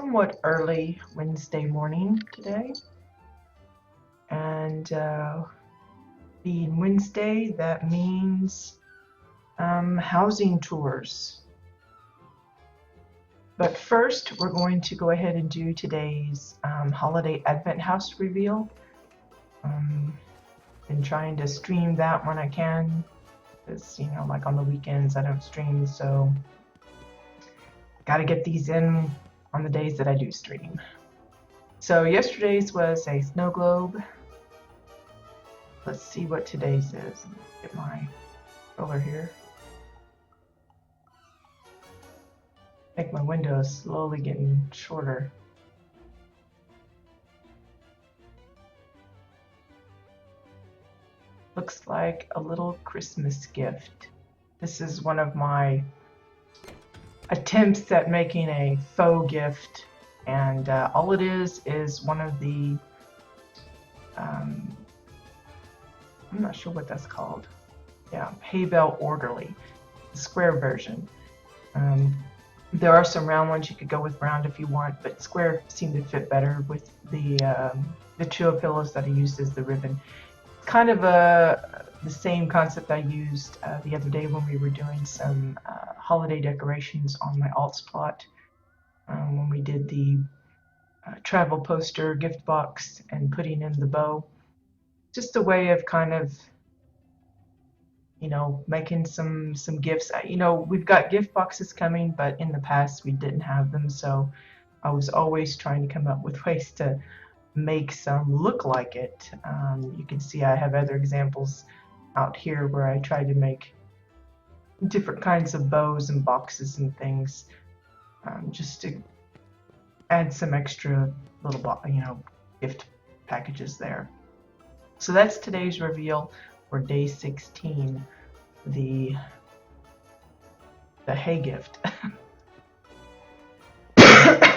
somewhat early Wednesday morning today, and being Wednesday, that means housing tours. But first, we're going to go ahead and do today's holiday Advent house reveal. Been trying to stream that when I can, because like on the weekends I don't stream, so got to get these in on the days that I do stream. So yesterday's was a snow globe. Let's see what today's is. Get my color here. I think my window is slowly getting shorter. Looks like a little Christmas gift. This is one of my attempts at making a faux gift, and all it is one of the I'm not sure what that's called. Yeah, hay bale orderly, the square version. There are some round ones. You could go with round if you want, but square seemed to fit better with the two pillows that I used as the ribbon. Kind of the same concept I used the other day when we were doing some holiday decorations on my alts plot, when we did the travel poster gift box and putting in the bow. Just a way of kind of making some gifts. We've got gift boxes coming, but in the past we didn't have them, so I was always trying to come up with ways to make some look like it. You can see I have other examples out here where I tried to make different kinds of bows and boxes and things, just to add some extra little gift packages there. So that's today's reveal for day 16, the hay gift.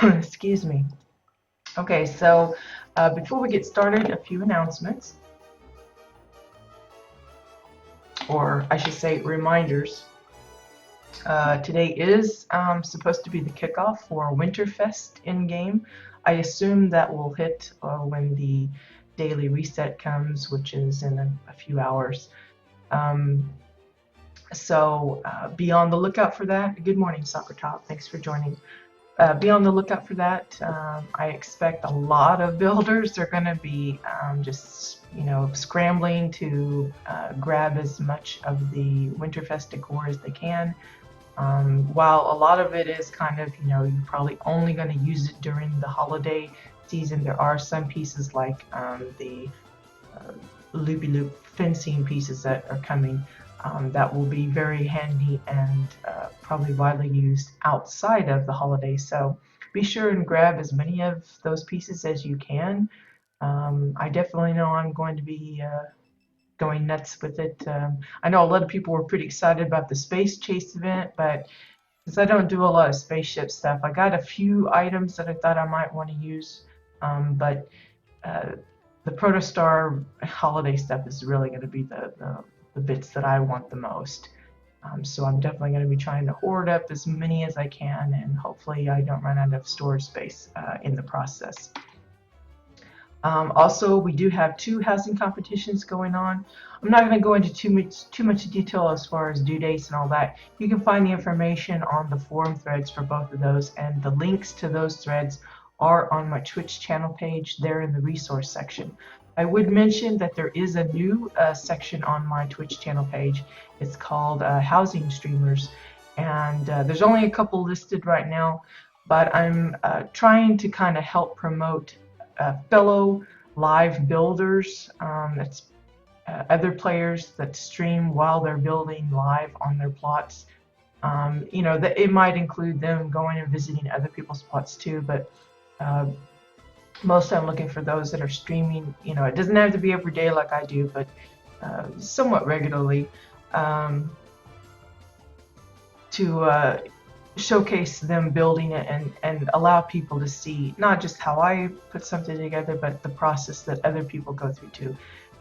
Excuse me. Okay, so before we get started, a few announcements, or I should say reminders. Today is supposed to be the kickoff for Winterfest in-game. I assume that will hit when the daily reset comes, which is in a few hours. So be on the lookout for that. Good morning, Soccer Top. Thanks for joining. Be on the lookout for that. I expect a lot of builders are going to be just scrambling to grab as much of the Winterfest decor as they can. While a lot of it is kind of you're probably only going to use it during the holiday season, there are some pieces like the loopy-loop fencing pieces that are coming that will be very handy and probably widely used outside of the holidays. So be sure and grab as many of those pieces as you can. I definitely know I'm going to be going nuts with it. I know a lot of people were pretty excited about the Space Chase event, but since I don't do a lot of spaceship stuff, I got a few items that I thought I might want to use, but the Protostar holiday stuff is really going to be the bits that I want the most. So I'm definitely going to be trying to hoard up as many as I can, and hopefully I don't run out of storage space in the process. Also, we do have 2 housing competitions going on. I'm not going to go into too much detail as far as due dates and all that. You can find the information on the forum threads for both of those, and the links to those threads are on my Twitch channel page there in the resource section. I would mention that there is a new section on my Twitch channel page. It's called Housing Streamers, and there's only a couple listed right now, but I'm trying to kind of help promote fellow live builders. That's other players that stream while they're building live on their plots. That it might include them going and visiting other people's plots too, but most I'm looking for those that are streaming. It doesn't have to be every day like I do, but somewhat regularly, to showcase them building it and allow people to see not just how I put something together, but the process that other people go through too.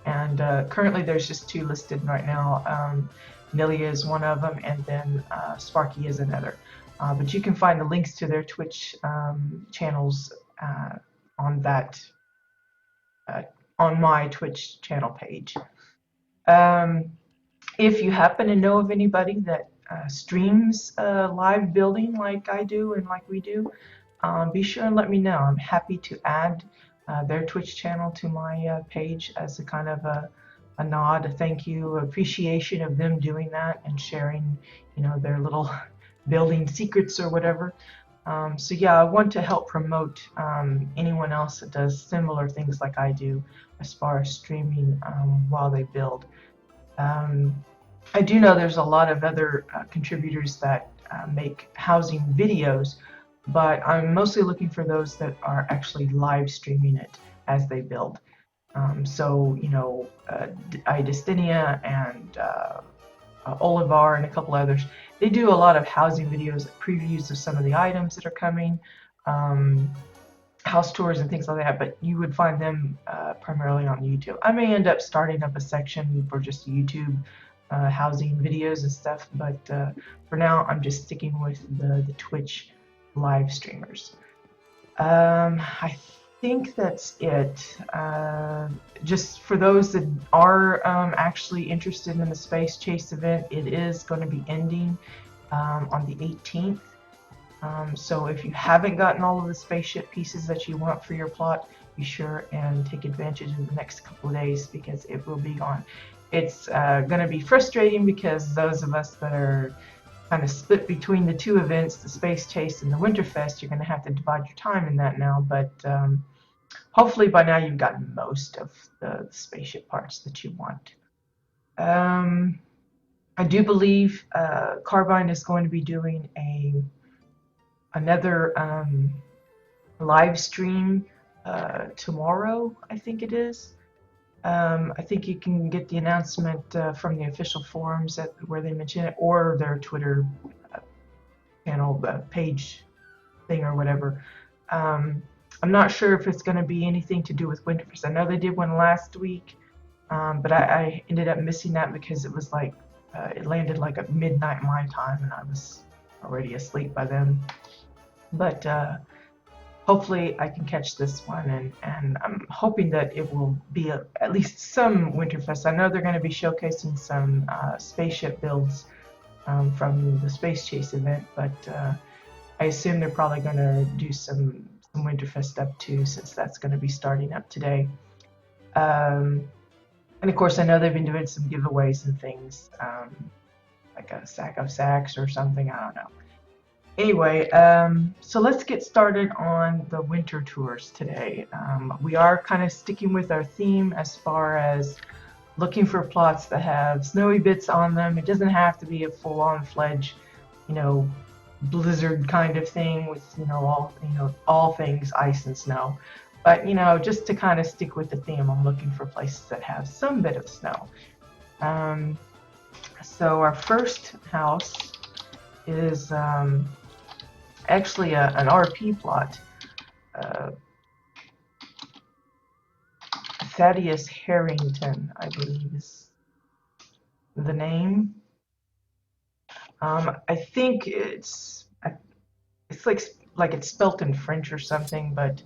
And currently there's just 2 listed right now. Nilia is one of them, and then Sparky is another. But you can find the links to their Twitch channels on that on my Twitch channel page. If you happen to know of anybody that streams live building like I do and like we do, be sure and let me know. I'm happy to add their Twitch channel to my page as a kind of a nod, a thank you, appreciation of them doing that and sharing, their little building secrets or whatever. So yeah, I want to help promote anyone else that does similar things like I do as far as streaming while they build. I do know there's a lot of other contributors that make housing videos, but I'm mostly looking for those that are actually live streaming it as they build. So, Idistinia and Olivar and a couple others, they do a lot of housing videos, previews of some of the items that are coming, house tours and things like that, but you would find them primarily on YouTube. I may end up starting up a section for just YouTube housing videos and stuff, but for now I'm just sticking with the Twitch live streamers. I think that's it. Just for those that are actually interested in the Space Chase event, it is going to be ending on the 18th. So if you haven't gotten all of the spaceship pieces that you want for your plot, be sure and take advantage of the next couple of days because it will be gone. It's going to be frustrating because those of us that are kind of split between the two events, the Space Chase and the Winterfest, you're going to have to divide your time in that now, but hopefully by now you've gotten most of the spaceship parts that you want. I do believe Carbine is going to be doing another live stream tomorrow, I think it is. I think you can get the announcement from the official forums where they mention it, or their Twitter channel page thing or whatever. I'm not sure if it's going to be anything to do with Winterfest. I know they did one last week, but I ended up missing that because it was like it landed like at midnight my time, and I was already asleep by then. But hopefully I can catch this one, and I'm hoping that it will be at least some Winterfest. I know they're going to be showcasing some spaceship builds from the Space Chase event, but I assume they're probably going to do some Winterfest stuff too, since that's going to be starting up today. And of course, I know they've been doing some giveaways and things, like a sack of sacks or something, I don't know. Anyway, so let's get started on the winter tours today. We are kind of sticking with our theme as far as looking for plots that have snowy bits on them. It doesn't have to be a full-on fledged, blizzard kind of thing with, all things ice and snow. But, just to kind of stick with the theme, I'm looking for places that have some bit of snow. So our first house is actually an RP plot. Thaddeus Harrington, I believe, is the name. I think it's like it's spelt in French or something, but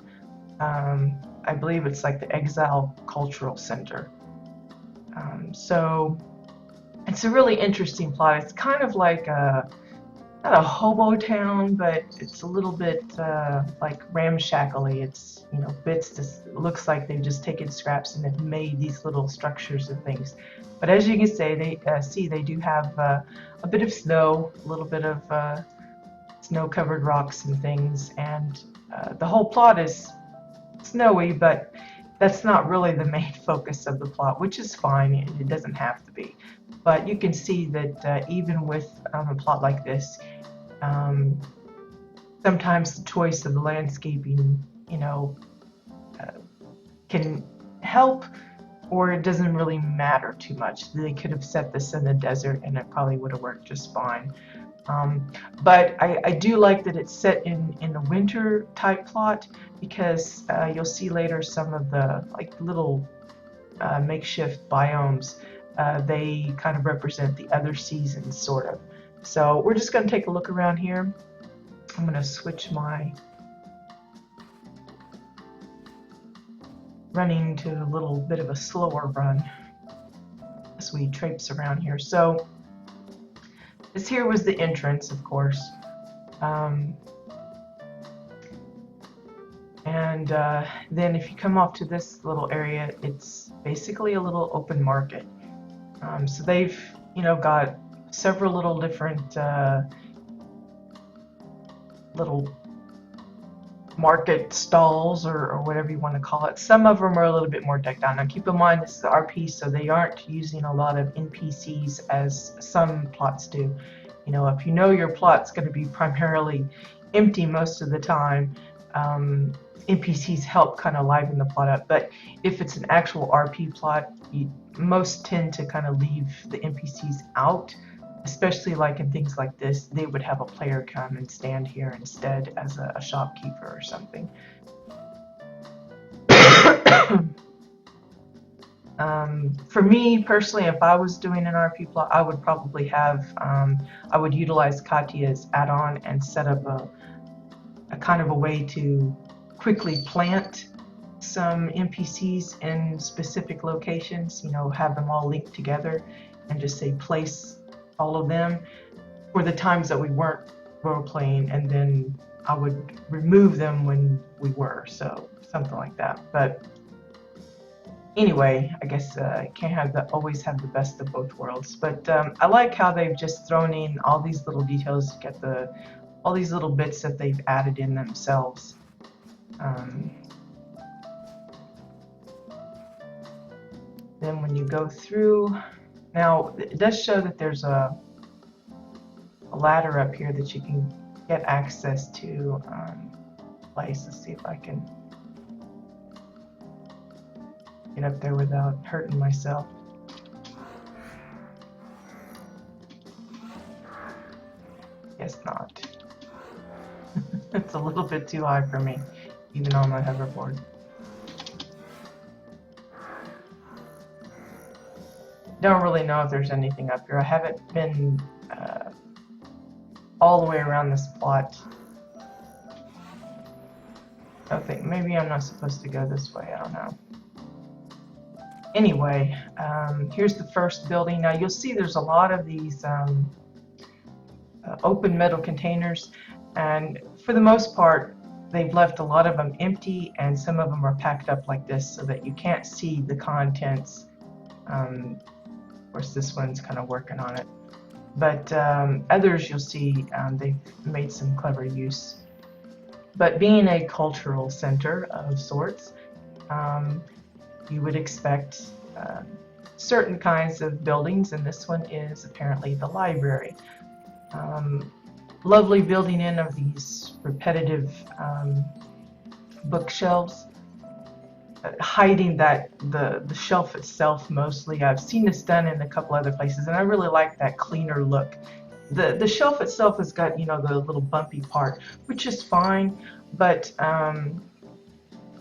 I believe it's like the Exile Cultural Center. So it's a really interesting plot. It's kind of like not a hobo town, but it's a little bit like ramshackly. It's bits. Just looks like they've just taken scraps and have made these little structures and things. But as you can see, they do have a bit of snow, a little bit of snow-covered rocks and things, and the whole plot is snowy, but that's not really the main focus of the plot, which is fine. It doesn't have to be. But you can see that even with a plot like this, sometimes the choice of the landscaping, can help, or it doesn't really matter too much. They could have set this in the desert and it probably would have worked just fine. But I do like that it's set in the winter type plot, because you'll see later some of the little makeshift biomes. They kind of represent the other seasons, sort of. So we're just going to take a look around here. I'm going to switch my running to a little bit of a slower run as we traipse around here. So this here was the entrance, of course. And then if you come off to this little area, it's basically a little open market. So they've, got several little different little market stalls or whatever you want to call it. Some of them are a little bit more decked out. Now keep in mind this is the RP, so they aren't using a lot of NPCs as some plots do. If you know your plot's going to be primarily empty most of the time, NPCs help kind of liven the plot up. But if it's an actual RP plot, most tend to kind of leave the NPCs out. Especially like in things like this, they would have a player come and stand here instead as a shopkeeper or something. For me personally, if I was doing an RP plot, I would probably have, I would utilize Katya's add-on and set up a kind of a way to quickly plant some NPCs in specific locations, have them all linked together and just say place all of them for the times that we weren't role playing, and then I would remove them when we were, so something like that. But anyway, I guess can't always have the best of both worlds. But I like how they've just thrown in all these little details to get all these little bits that they've added in themselves. Then when you go through, now it does show that there's a ladder up here that you can get access to. Let's see if I can get up there without hurting myself. Guess not. It's a little bit too high for me, even on my hoverboard. Don't really know if there's anything up here. I haven't been all the way around this plot. I think maybe I'm not supposed to go this way. I don't know. Anyway, here's the first building. Now you'll see there's a lot of these open metal containers, and for the most part they've left a lot of them empty, and some of them are packed up like this so that you can't see the contents. Of course this one's kind of working on it, but others you'll see they've made some clever use. But being a cultural center of sorts, you would expect certain kinds of buildings, and this one is apparently the library. Lovely building in of these repetitive bookshelves, hiding the shelf itself mostly. I've seen this done in a couple other places, and I really like that cleaner look. The shelf itself has got, the little bumpy part, which is fine, but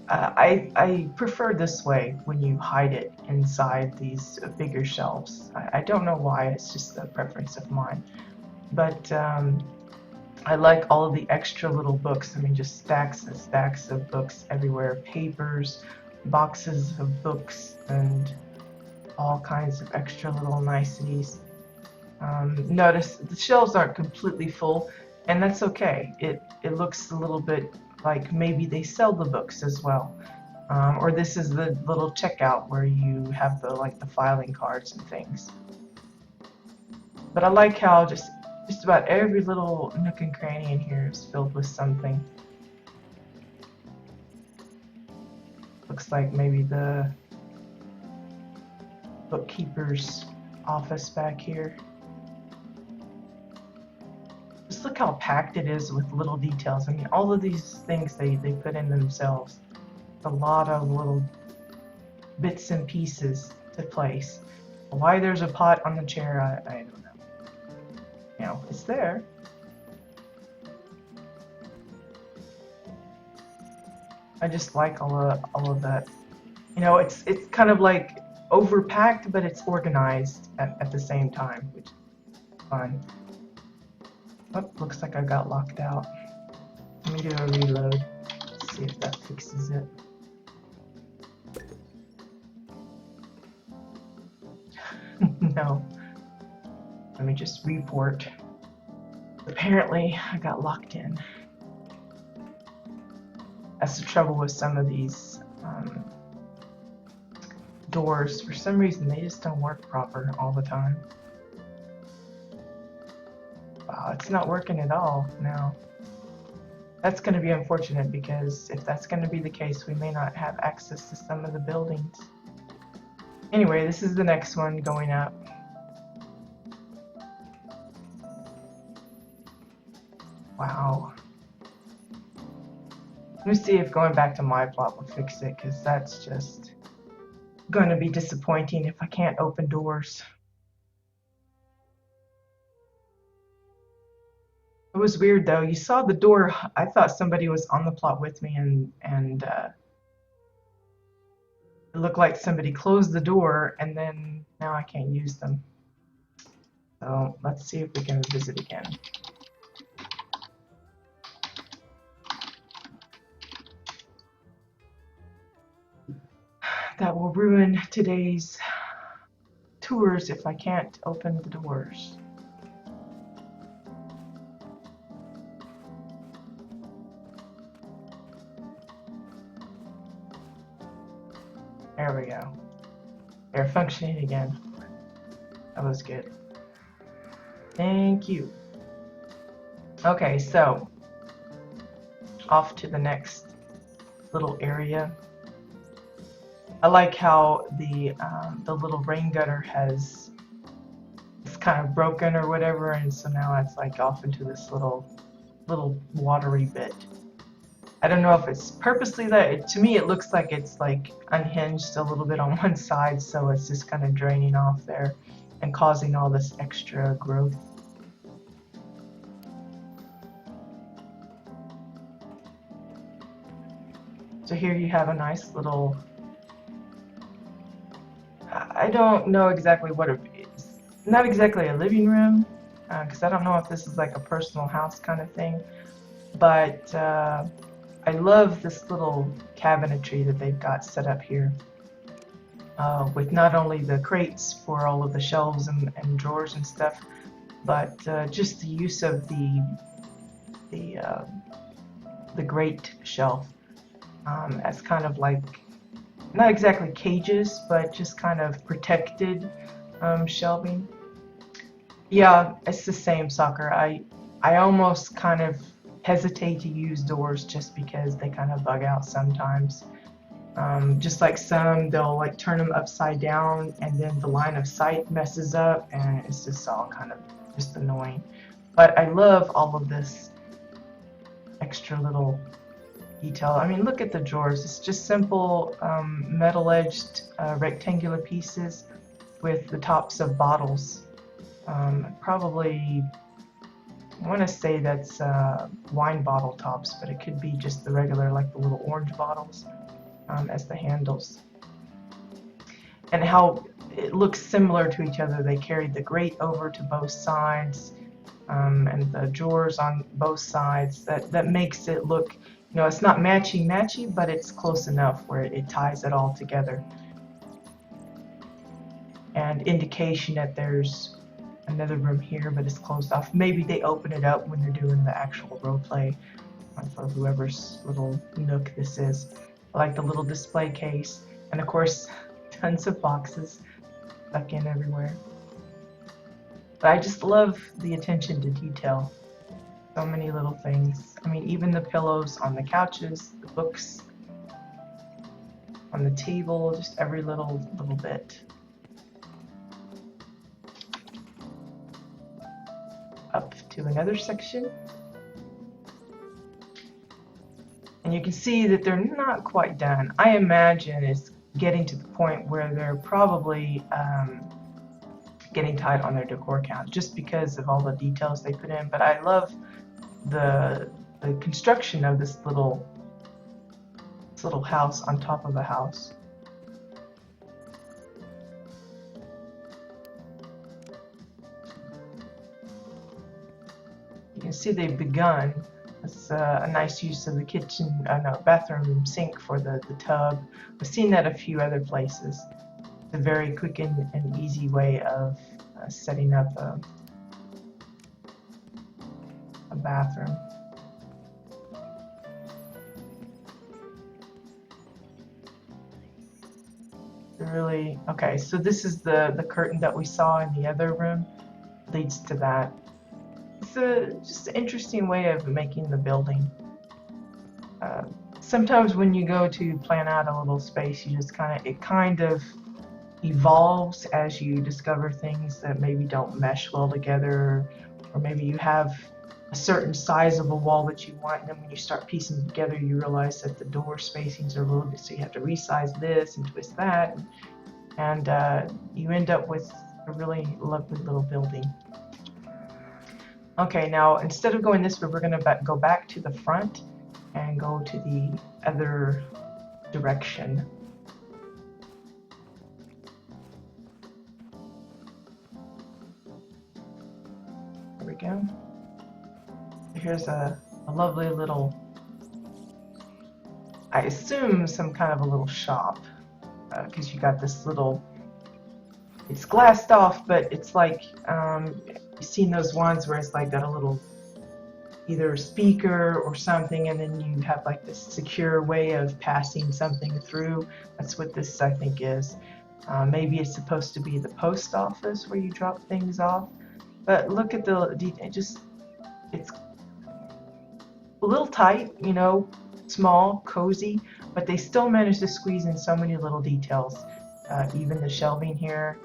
I prefer this way when you hide it inside these bigger shelves. I don't know why, it's just a preference of mine. But I like all of the extra little books. I mean, just stacks and stacks of books everywhere, papers, boxes of books, and all kinds of extra little niceties. Notice the shelves aren't completely full, and that's okay. It looks a little bit like maybe they sell the books as well, or this is the little checkout where you have the filing cards and things. But I like how just about every little nook and cranny in here is filled with something. Looks like maybe the bookkeeper's office back here. Just look how packed it is with little details. I mean, all of these things they put in themselves. A lot of little bits and pieces to place. Why there's a pot on the chair, I don't know. It's there. I just like all of that. It's kind of like overpacked, but it's organized at the same time, which is fun. Oh, looks like I got locked out. me do a reload. See if that fixes it. No. Let me just report. Apparently, I got locked in. That's the trouble with some of these doors. For some reason, they just don't work proper all the time. Wow, it's not working at all now. That's going to be unfortunate because if that's going to be the case, we may not have access to some of the buildings. Anyway, this is the next one going up. Wow. Let me see if going back to my plot will fix it, because that's just going to be disappointing if I can't open doors. It was weird though. You saw the door. I thought somebody was on the plot with me, and it looked like somebody closed the door, and then now I can't use them. So let's see if we can visit again. That will ruin today's tours if I can't open the doors. There we go. They're functioning again. That was good. Thank you. Okay, so off to the next little area. I like how the little rain gutter it's kind of broken or whatever, and so now it's like off into this little watery bit. I don't know if it's purposely that. To me, it looks like it's like unhinged a little bit on one side, so it's just kind of draining off there and causing all this extra growth. So here you have a nice little, I don't know exactly what it is. Not exactly a living room, because I don't know if this is like a personal house kind of thing, but I love this little cabinetry that they've got set up here, with not only the crates for all of the shelves and drawers and stuff, but just the use of the grate shelf as kind of like, not exactly cages, but just kind of protected shelving. Yeah, it's the same, Soccer. I almost kind of hesitate to use doors just because they kind of bug out sometimes. Just like some, they'll like turn them upside down and then the line of sight messes up and it's just all kind of just annoying. But I love all of this extra little detail. I mean, look at the drawers. It's just simple metal-edged rectangular pieces with the tops of bottles. Probably, I want to say that's wine bottle tops, but it could be just the regular, like the little orange bottles as the handles. And how it looks similar to each other. They carried the grate over to both sides and the drawers on both sides. That makes it look, you know, it's not matchy, but it's close enough where it ties it all together. And indication that there's another room here, but it's closed off. Maybe they open it up when they're doing the actual role play for whoever's little nook this is. I like the little display case, and of course, tons of boxes stuck in everywhere. But I just love the attention to detail. So many little things. I mean, even the pillows on the couches, the books on the table, just every little bit. Up to another section. And you can see that they're not quite done. I imagine it's getting to the point where they're probably getting tight on their decor count just because of all the details they put in. But I love the construction of this little house on top of a house. You can see they've begun It's a nice use of the kitchen, no, bathroom sink for the tub. I've seen that a few other places. It's a very quick and easy way of setting up a bathroom. Really, okay, so this is the curtain that we saw in the other room, leads to that. It's just an interesting way of making the building. Sometimes when you go to plan out a little space, you just it kind of evolves as you discover things that maybe don't mesh well together, or maybe you have a certain size of a wall that you want, and then when you start piecing it together, you realize that the door spacings are a little bit, so you have to resize this and twist that, and you end up with a really lovely little building. Okay, now instead of going this way, we're going to go back to the front and go to the other direction. There we go. Here's a lovely little, I assume some kind of a little shop, because you got this little, it's glassed off, but it's like, you've seen those ones where it's like got a little either speaker or something, and then you have like this secure way of passing something through. That's what this, I think, is. Maybe it's supposed to be the post office where you drop things off, but look at the detail. It's a little tight, you know, small, cozy, but they still manage to squeeze in so many little details. Even the shelving here.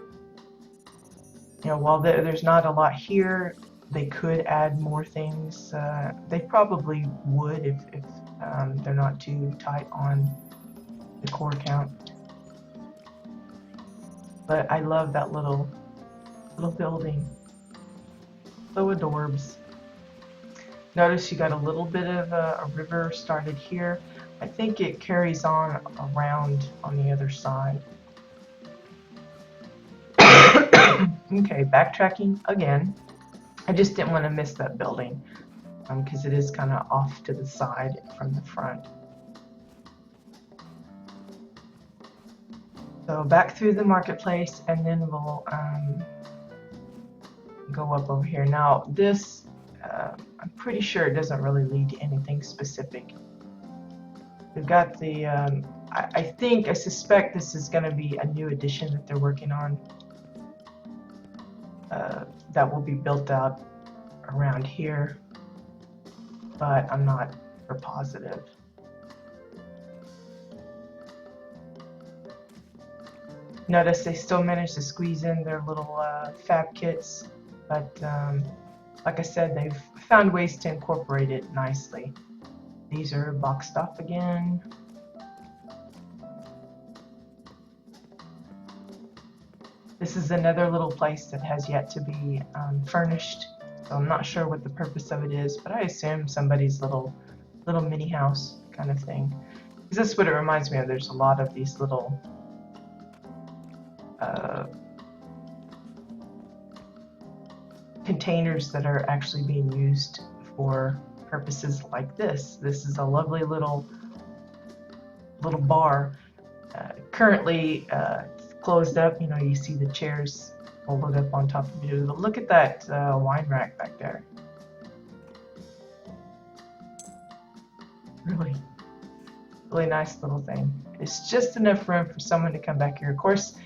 You know, while there's not a lot here, they could add more things. They probably would if they're not too tight on the core count. But I love that little building. So adorbs. Notice you got a little bit of a river started here. I think it carries on around on the other side. Okay, backtracking again. I just didn't want to miss that building because it is kind of off to the side from the front. So back through the marketplace, and then we'll go up over here. Now this, I'm pretty sure it doesn't really lead to anything specific. We've got the, I suspect this is going to be a new addition that they're working on. That will be built out around here, but I'm not for positive. Notice they still managed to squeeze in their little fab kits, but like I said, they've found ways to incorporate it nicely. These are boxed off again. This is another little place that has yet to be furnished, so I'm not sure what the purpose of it is, but I assume somebody's little mini house kind of thing. Because that's what it reminds me of. There's a lot of these little containers that are actually being used for purposes like this. This is a lovely little bar. Currently closed up. You know, you see the chairs folded up on top of it. But look at that wine rack back there. Really nice little thing. It's just enough room for someone to come back here. Of course,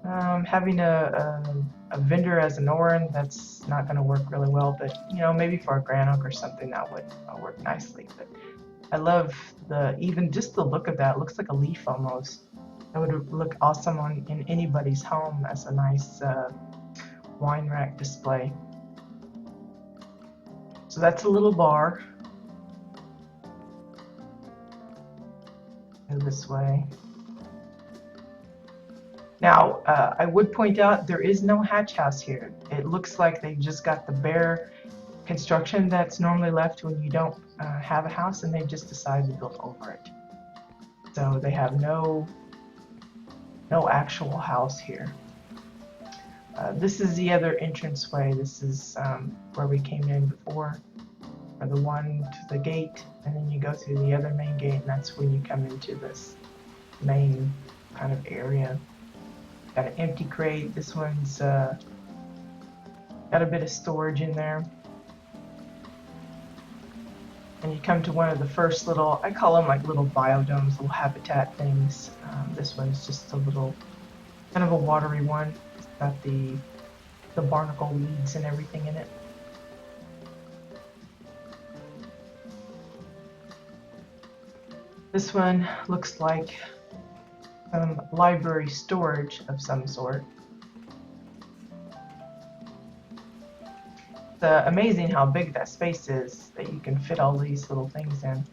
having a vendor as an Orin, that's not going to work really well, but you know, maybe for a Granok or something that would work nicely. But I love even just the look of that. It looks like a leaf almost. That would look awesome in anybody's home as a nice wine rack display. So that's a little bar. Go this way. Now, I would point out there is no hatch house here. It looks like they just got the bare construction that's normally left when you don't have a house, and they just decided to build over it. So they have no actual house here. This is the other entranceway. This is where we came in before. or the one to the gate, and then you go through the other main gate, and that's when you come into this main kind of area. Got an empty crate. This one's got a bit of storage in there. And you come to one of the first little, I call them like little biodomes, little habitat things. This one's just a little, kind of a watery one. It's got the barnacle weeds and everything in it. This one looks like some library storage of some sort. It's amazing how big that space is, that you can fit all these little things in.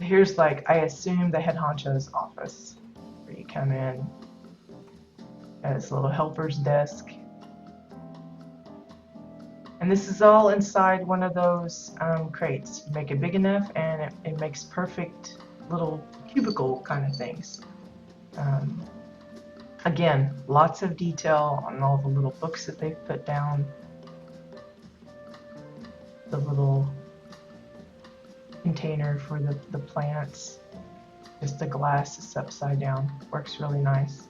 Here's like, I assume the head honcho's office, where you come in. Got this little helper's desk. And this is all inside one of those crates. You make it big enough and it makes perfect little cubicle kind of things. Again, lots of detail on all the little books that they've put down. The little container for the plants. Just the glass is upside down. Works really nice.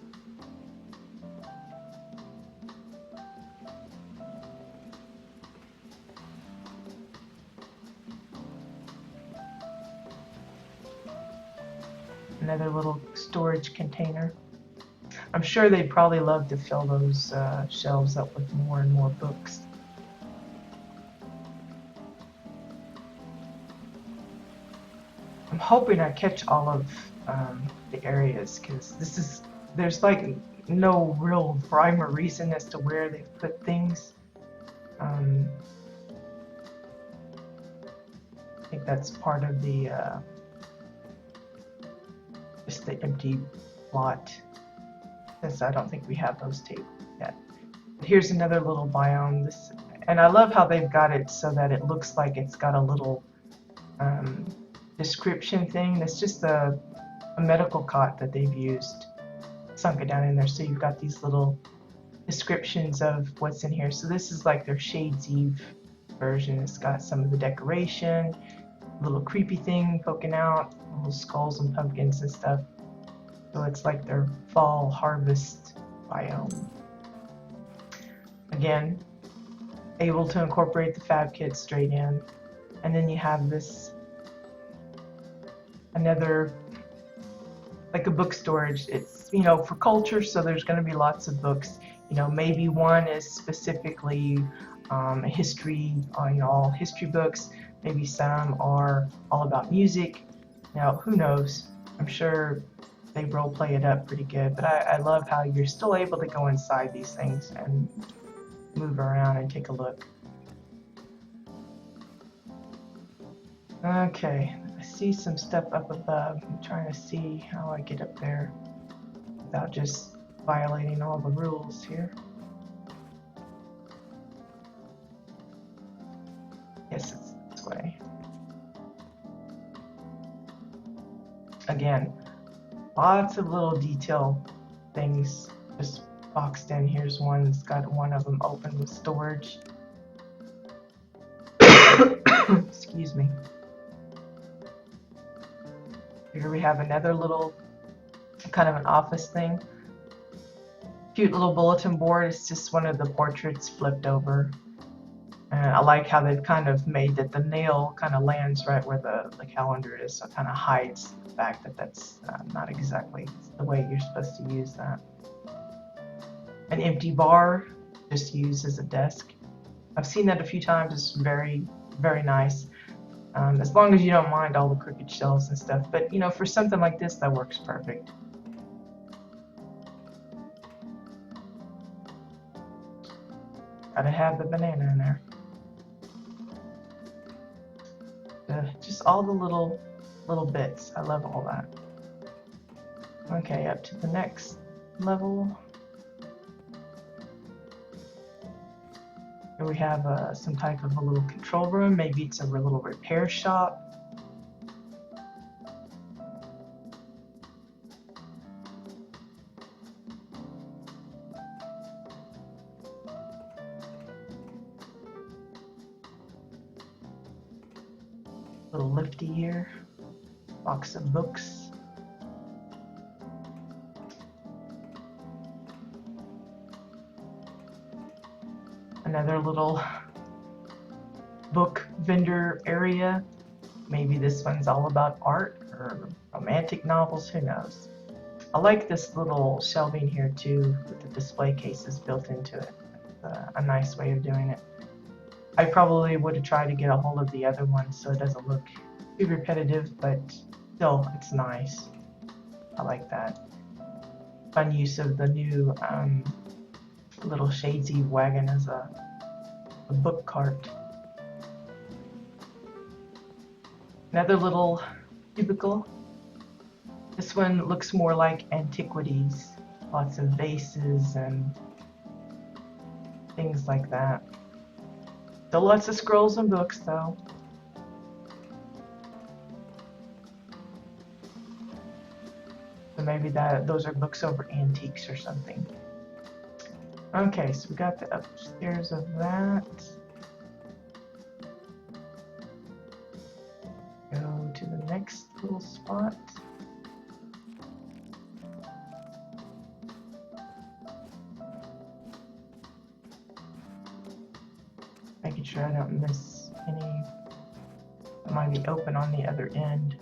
Another little storage container. I'm sure they'd probably love to fill those shelves up with more and more books. I'm hoping I catch all of the areas, because there's like no real rhyme or reason as to where they've put things. I think that's part of the just the empty plot, since I don't think we have those taped yet. But here's another little biome. And I love how they've got it so that it looks like it's got a little description thing. That's just a medical cot that they've used, sunk it down in there. So you've got these little descriptions of what's in here. So this is like their Shades Eve version. It's got some of the decoration, little creepy thing poking out, little skulls and pumpkins and stuff. So it's like their fall harvest biome. Again, able to incorporate the fab kit straight in. And then you have this, another, like a book storage. It's, you know, for culture, so there's going to be lots of books. You know, maybe one is specifically history, you know, all history books. Maybe some are all about music. Now, who knows? I'm sure they role play it up pretty good, but I love how you're still able to go inside these things and move around and take a look. Okay, I see some stuff up above. I'm trying to see how I get up there without just violating all the rules here. Yes, it's this way. Again, lots of little detail things just boxed in. Here's one that's got one of them open with storage. Excuse me. Here we have another little kind of an office thing. Cute little bulletin board. It's just one of the portraits flipped over. And I like how they've kind of made that the nail kind of lands right where the calendar is, so it kind of hides the fact that that's not exactly the way you're supposed to use that. An empty bar, just used as a desk. I've seen that a few times. It's very, very nice. As long as you don't mind all the crooked shelves and stuff. But, you know, for something like this, that works perfect. Gotta have the banana in there. Just all the little bits. I love all that. Okay, up to the next level. Here we have some type of a little control room. Maybe it's a little repair shop. Little lifty here. Box of books. Another little book vendor area. Maybe this one's all about art or romantic novels, who knows. I like this little shelving here too, with the display cases built into it. A nice way of doing it. I probably would have tried to get a hold of the other one so it doesn't look too repetitive, but still, it's nice. I like that. Fun use of the new little Shadesy wagon as a book cart. Another little cubicle. This one looks more like antiquities. Lots of vases and things like that. Still lots of scrolls and books though. So maybe those are books over antiques or something. Okay, so we got the upstairs of that. Go to the next little spot. Making sure I don't miss any. It might be open on the other end.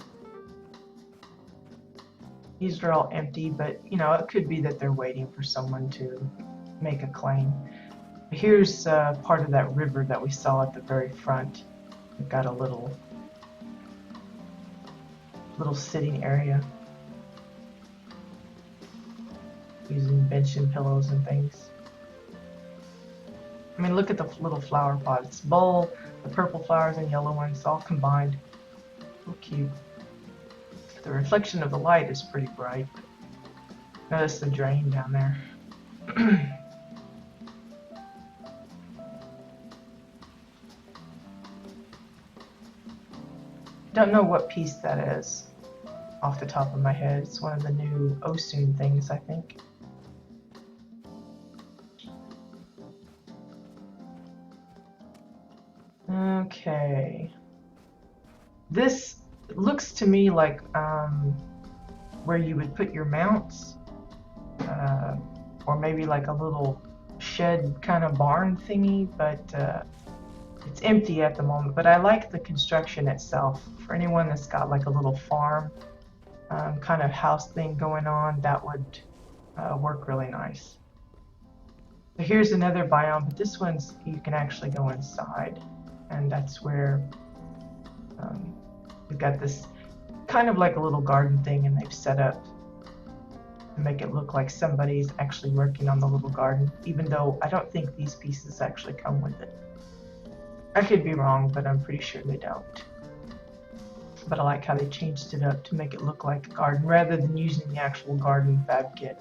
These are all empty, but you know, it could be that they're waiting for someone to make a claim. Here's part of that river that we saw at the very front. We've got a little sitting area using bench and pillows and things. I mean, look at the little flower pots. Bowl, the purple flowers and yellow ones all combined. So cute. The reflection of the light is pretty bright. Notice the drain down there. Don't know what piece that is off the top of my head. It's one of the new Osun things, I think. Okay. This looks to me like where you would put your mounts, or maybe like a little shed kind of barn thingy, but it's empty at the moment. But I like the construction itself. For anyone that's got like a little farm kind of house thing going on, that would work really nice. So here's another biome, but this one's, you can actually go inside, and that's where we've got this kind of like a little garden thing, and they've set up to make it look like somebody's actually working on the little garden, even though I don't think these pieces actually come with it. I could be wrong, but I'm pretty sure they don't. But I like how they changed it up to make it look like a garden rather than using the actual garden fab kit.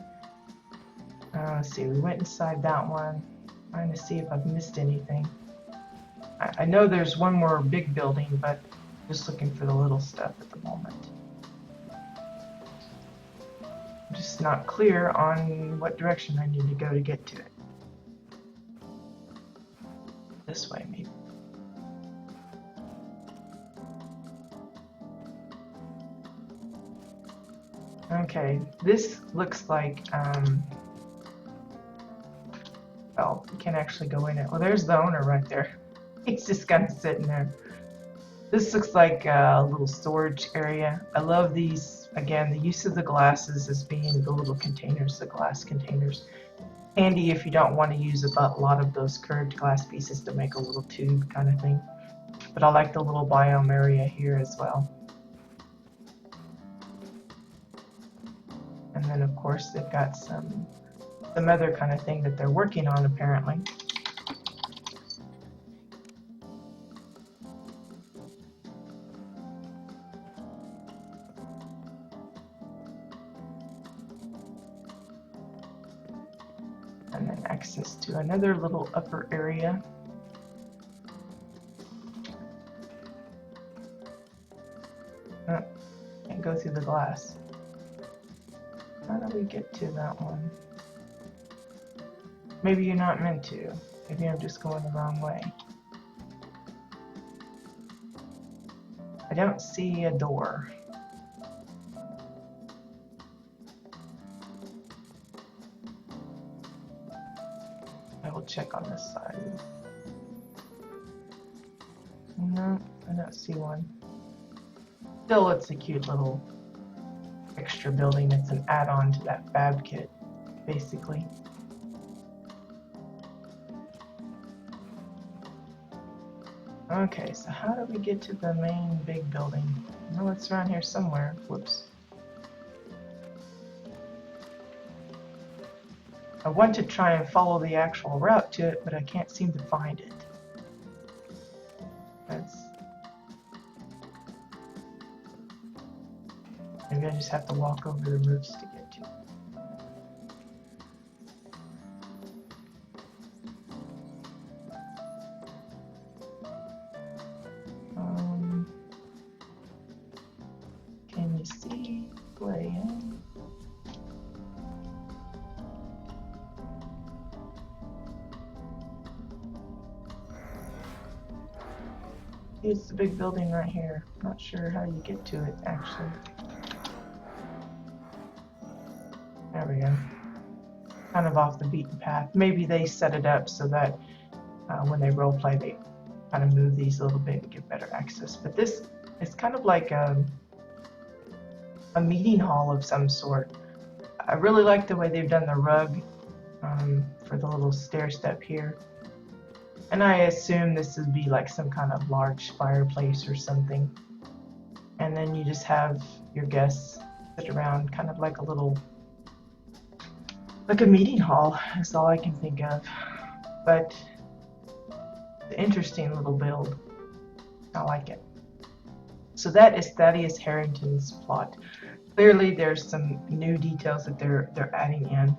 Let's see, we went inside that one. Trying to see if I've missed anything. I know there's one more big building, but just looking for the little stuff at the moment. I'm just not clear on what direction I need to go to get to it. This way, maybe. Okay, this looks like, well, you can't actually go in it. Well, there's the owner right there. He's just kind of sitting there. This looks like a little storage area. I love these, again, the use of the glasses as being the little containers, the glass containers. Handy if you don't want to use a lot of those curved glass pieces to make a little tube kind of thing. But I like the little biome area here as well. And then of course they've got some other kind of thing that they're working on apparently. And then access to another little upper area. Oh, can't go through the glass. How do we get to that one? Maybe you're not meant to. Maybe I'm just going the wrong way. I don't see a door. I will check on this side. No, I don't see one. Still, it's a cute little extra building. It's an add-on to that fab kit, basically. Okay, so how do we get to the main big building? I know it's around here somewhere. Whoops. I want to try and follow the actual route to it, but I can't seem to find it. Maybe I just have to walk over the roofs to get to it. Can you see playing? It's the big building right here. Not sure how you get to it, actually. There we go. Kind of off the beaten path. Maybe they set it up so that when they role play, they kind of move these a little bit and get better access. But this is kind of like a meeting hall of some sort. I really like the way they've done the rug for the little stair step here. And I assume this would be like some kind of large fireplace or something. And then you just have your guests sit around, kind of like a little, like a meeting hall, is all I can think of. But the interesting little build. I like it. So that is Thaddeus Harrington's plot. Clearly there's some new details that they're adding in.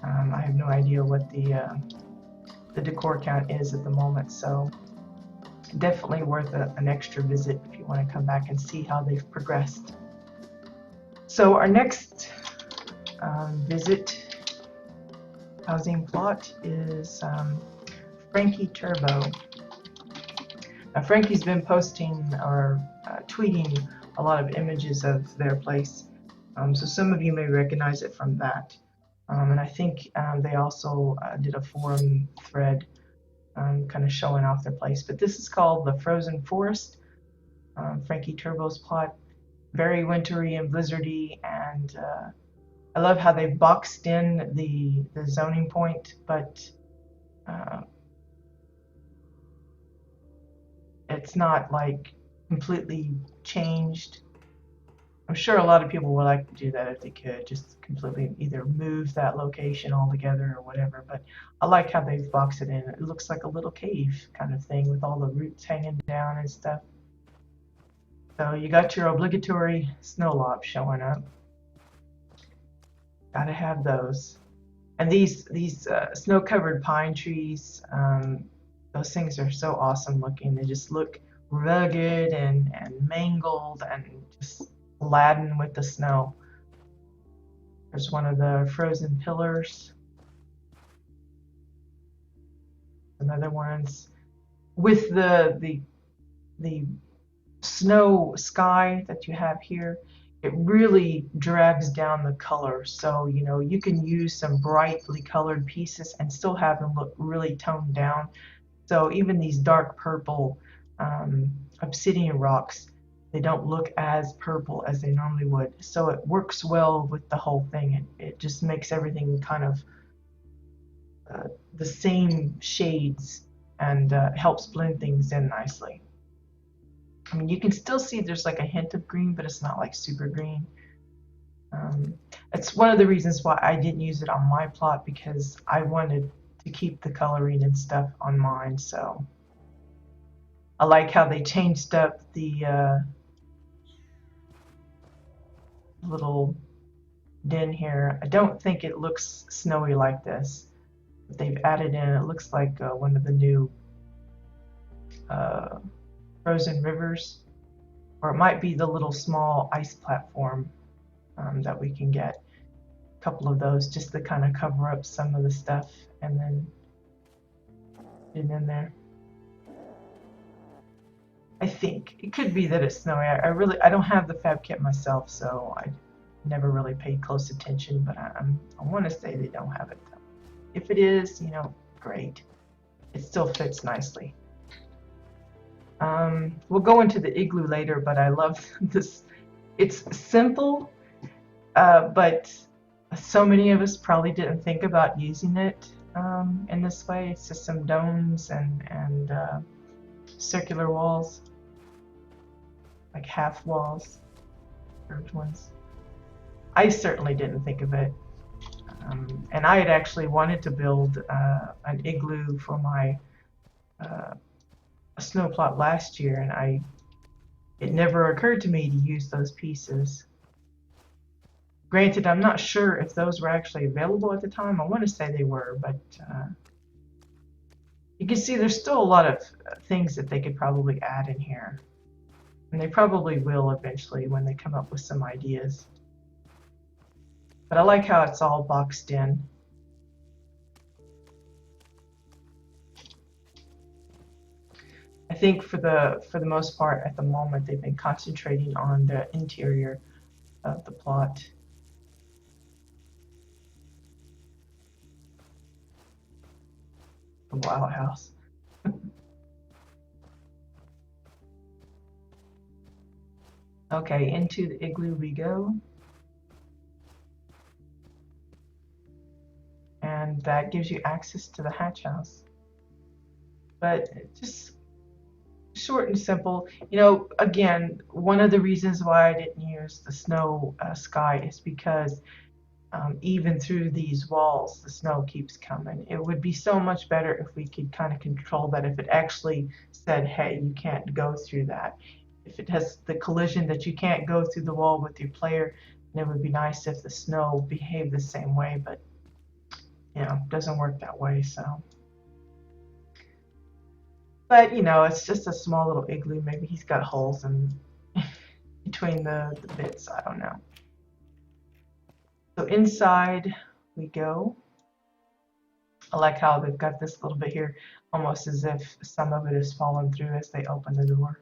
I have no idea what the decor count is at the moment, so definitely worth an extra visit if you want to come back and see how they've progressed. So our next visit housing plot is Frankie Turbo. Now Frankie's been posting or tweeting a lot of images of their place, so some of you may recognize it from that. And I think they also did a forum thread kind of showing off their place. But this is called the Frozen Forest, Frankie Turbo's plot. Very wintry and blizzardy, and I love how they boxed in the zoning point, but it's not like completely changed. I'm sure a lot of people would like to do that if they could, just completely either move that location altogether or whatever, but I like how they've boxed it in. It looks like a little cave kind of thing with all the roots hanging down and stuff. So you got your obligatory snow lobs showing up. Gotta have those. And these snow-covered pine trees, those things are so awesome looking. They just look rugged and mangled and just laden with the snow. There's one of the frozen pillars. Some other ones with the snow sky that you have here. It really drags down the color, so you know you can use some brightly colored pieces and still have them look really toned down. So even these dark purple obsidian rocks, they don't look as purple as they normally would. So it works well with the whole thing. It just makes everything kind of the same shades and helps blend things in nicely. I mean, you can still see there's like a hint of green, but it's not like super green. It's one of the reasons why I didn't use it on my plot, because I wanted to keep the coloring and stuff on mine. So I like how they changed up the little den here. I don't think it looks snowy like this, but they've added in, it looks like one of the new frozen rivers, or it might be the little small ice platform that we can get. A couple of those just to kind of cover up some of the stuff and then get in there. I think it could be that it's snowy. I don't have the fab kit myself, so I never really paid close attention, but I want to say they don't have it though. If it is, you know, great. It still fits nicely. We'll go into the igloo later, but I love this. It's simple, but so many of us probably didn't think about using it in this way. It's just some domes and circular walls, like half walls, curved ones. I certainly didn't think of it. And I had actually wanted to build an igloo for my snow plot last year, and it never occurred to me to use those pieces. Granted, I'm not sure if those were actually available at the time. I want to say they were, but you can see there's still a lot of things that they could probably add in here. And they probably will eventually when they come up with some ideas. But I like how it's all boxed in. I think for the most part at the moment they've been concentrating on the interior of the plot. The Wild House. Okay, into the igloo we go. And that gives you access to the hatch house. But just short and simple. You know, again, one of the reasons why I didn't use the snow sky is because even through these walls, the snow keeps coming. It would be so much better if we could kind of control that, if it actually said, hey, you can't go through that. If it has the collision that you can't go through the wall with your player, then it would be nice if the snow behaved the same way, but you know, it doesn't work that way, so. But you know, it's just a small little igloo. Maybe he's got holes in between the bits, I don't know. So inside we go. I like how they've got this little bit here, almost as if some of it has fallen through as they open the door.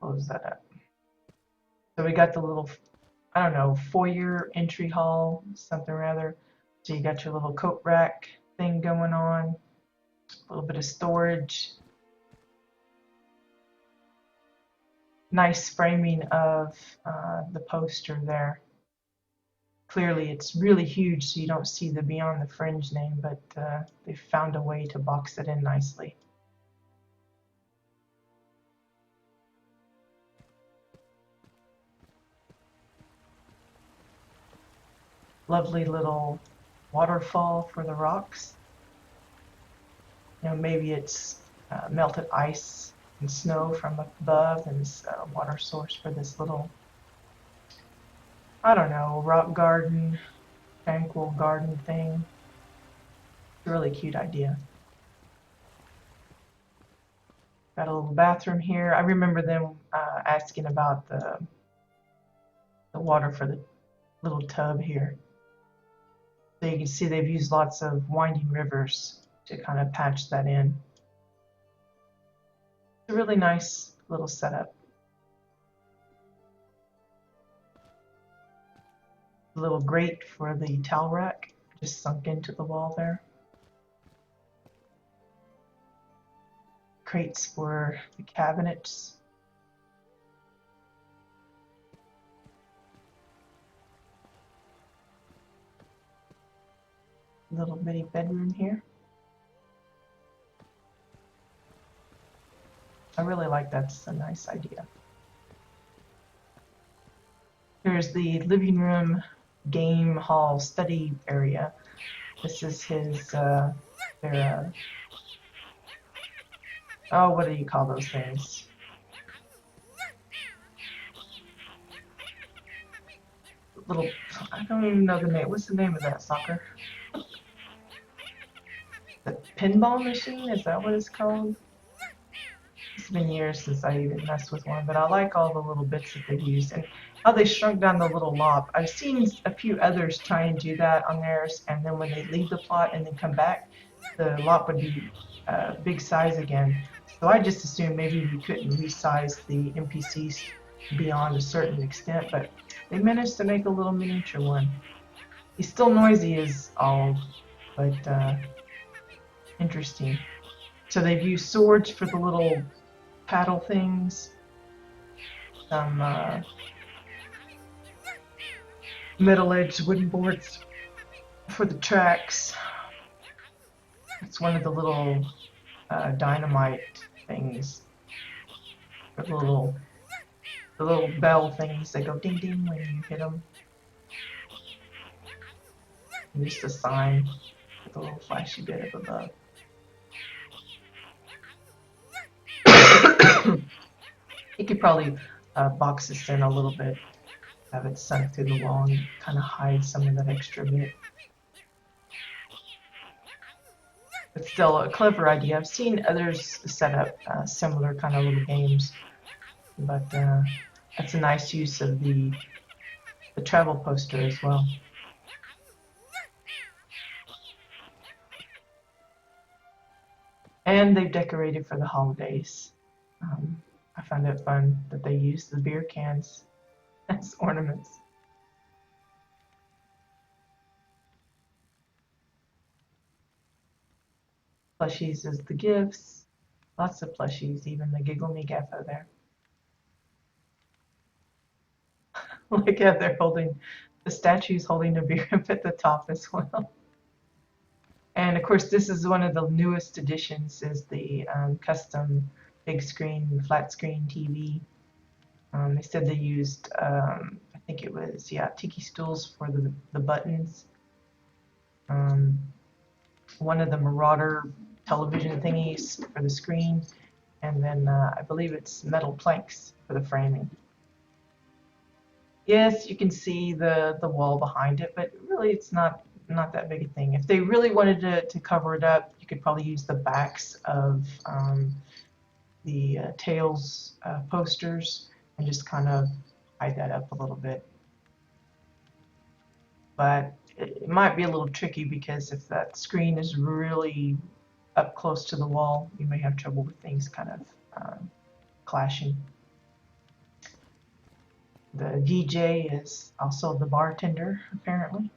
Close that up. So we got the little, I don't know, foyer entry hall, something rather. So you got your little coat rack thing going on, a little bit of storage. Nice framing of the poster there. Clearly it's really huge, so you don't see the Beyond the Fringe name, but they found a way to box it in nicely. Lovely little waterfall for the rocks. You know, maybe it's melted ice and snow from above, and it's a water source for this little, I don't know, rock garden, tranquil garden thing. It's a really cute idea. Got a little bathroom here. I remember them asking about the water for the little tub here. So you can see they've used lots of winding rivers to kind of patch that in. It's a really nice little setup. A little grate for the towel rack, just sunk into the wall there. Crates for the cabinets. Little bitty bedroom here. I really like that. It's a nice idea. Here's the living room, game hall, study area. This is his, oh, what do you call those things? Little, I don't even know the name. What's the name of that, soccer? The pinball machine, is that what it's called? It's been years since I even messed with one, but I like all the little bits that they've used and how they shrunk down the little lob. I've seen a few others try and do that on theirs, and then when they leave the plot and then come back, the lot would be big size again. So I just assumed maybe we couldn't resize the NPCs beyond a certain extent, but they managed to make a little miniature one. He's still noisy as all, but interesting. So they've used swords for the little paddle things, some metal-edged wooden boards for the tracks. It's one of the little dynamite things, the little bell things that go ding ding when you hit them. And just a sign with a little flashy bit up above. You could probably box this in a little bit, have it sunk through the wall and kind of hide some of that extra bit. But still a clever idea. I've seen others set up similar kind of little games, but that's a nice use of the travel poster as well. And they've decorated for the holidays. I found it fun that they used the beer cans as ornaments. Plushies as the gifts. Lots of plushies, even the Giggle Me Gaffo there. Look at they're holding, the statue's holding a beer up at the top as well. And of course, this is one of the newest additions, is the custom big screen, flat screen TV. They said they used, I think it was, yeah, tiki stools for the buttons. One of the Marauder television thingies for the screen, and then I believe it's metal planks for the framing. Yes, you can see the wall behind it, but really it's not that big a thing. If they really wanted to cover it up, you could probably use the backs of the Tails posters and just kind of hide that up a little bit. But it might be a little tricky, because if that screen is really up close to the wall, you may have trouble with things kind of clashing. The DJ is also the bartender, apparently.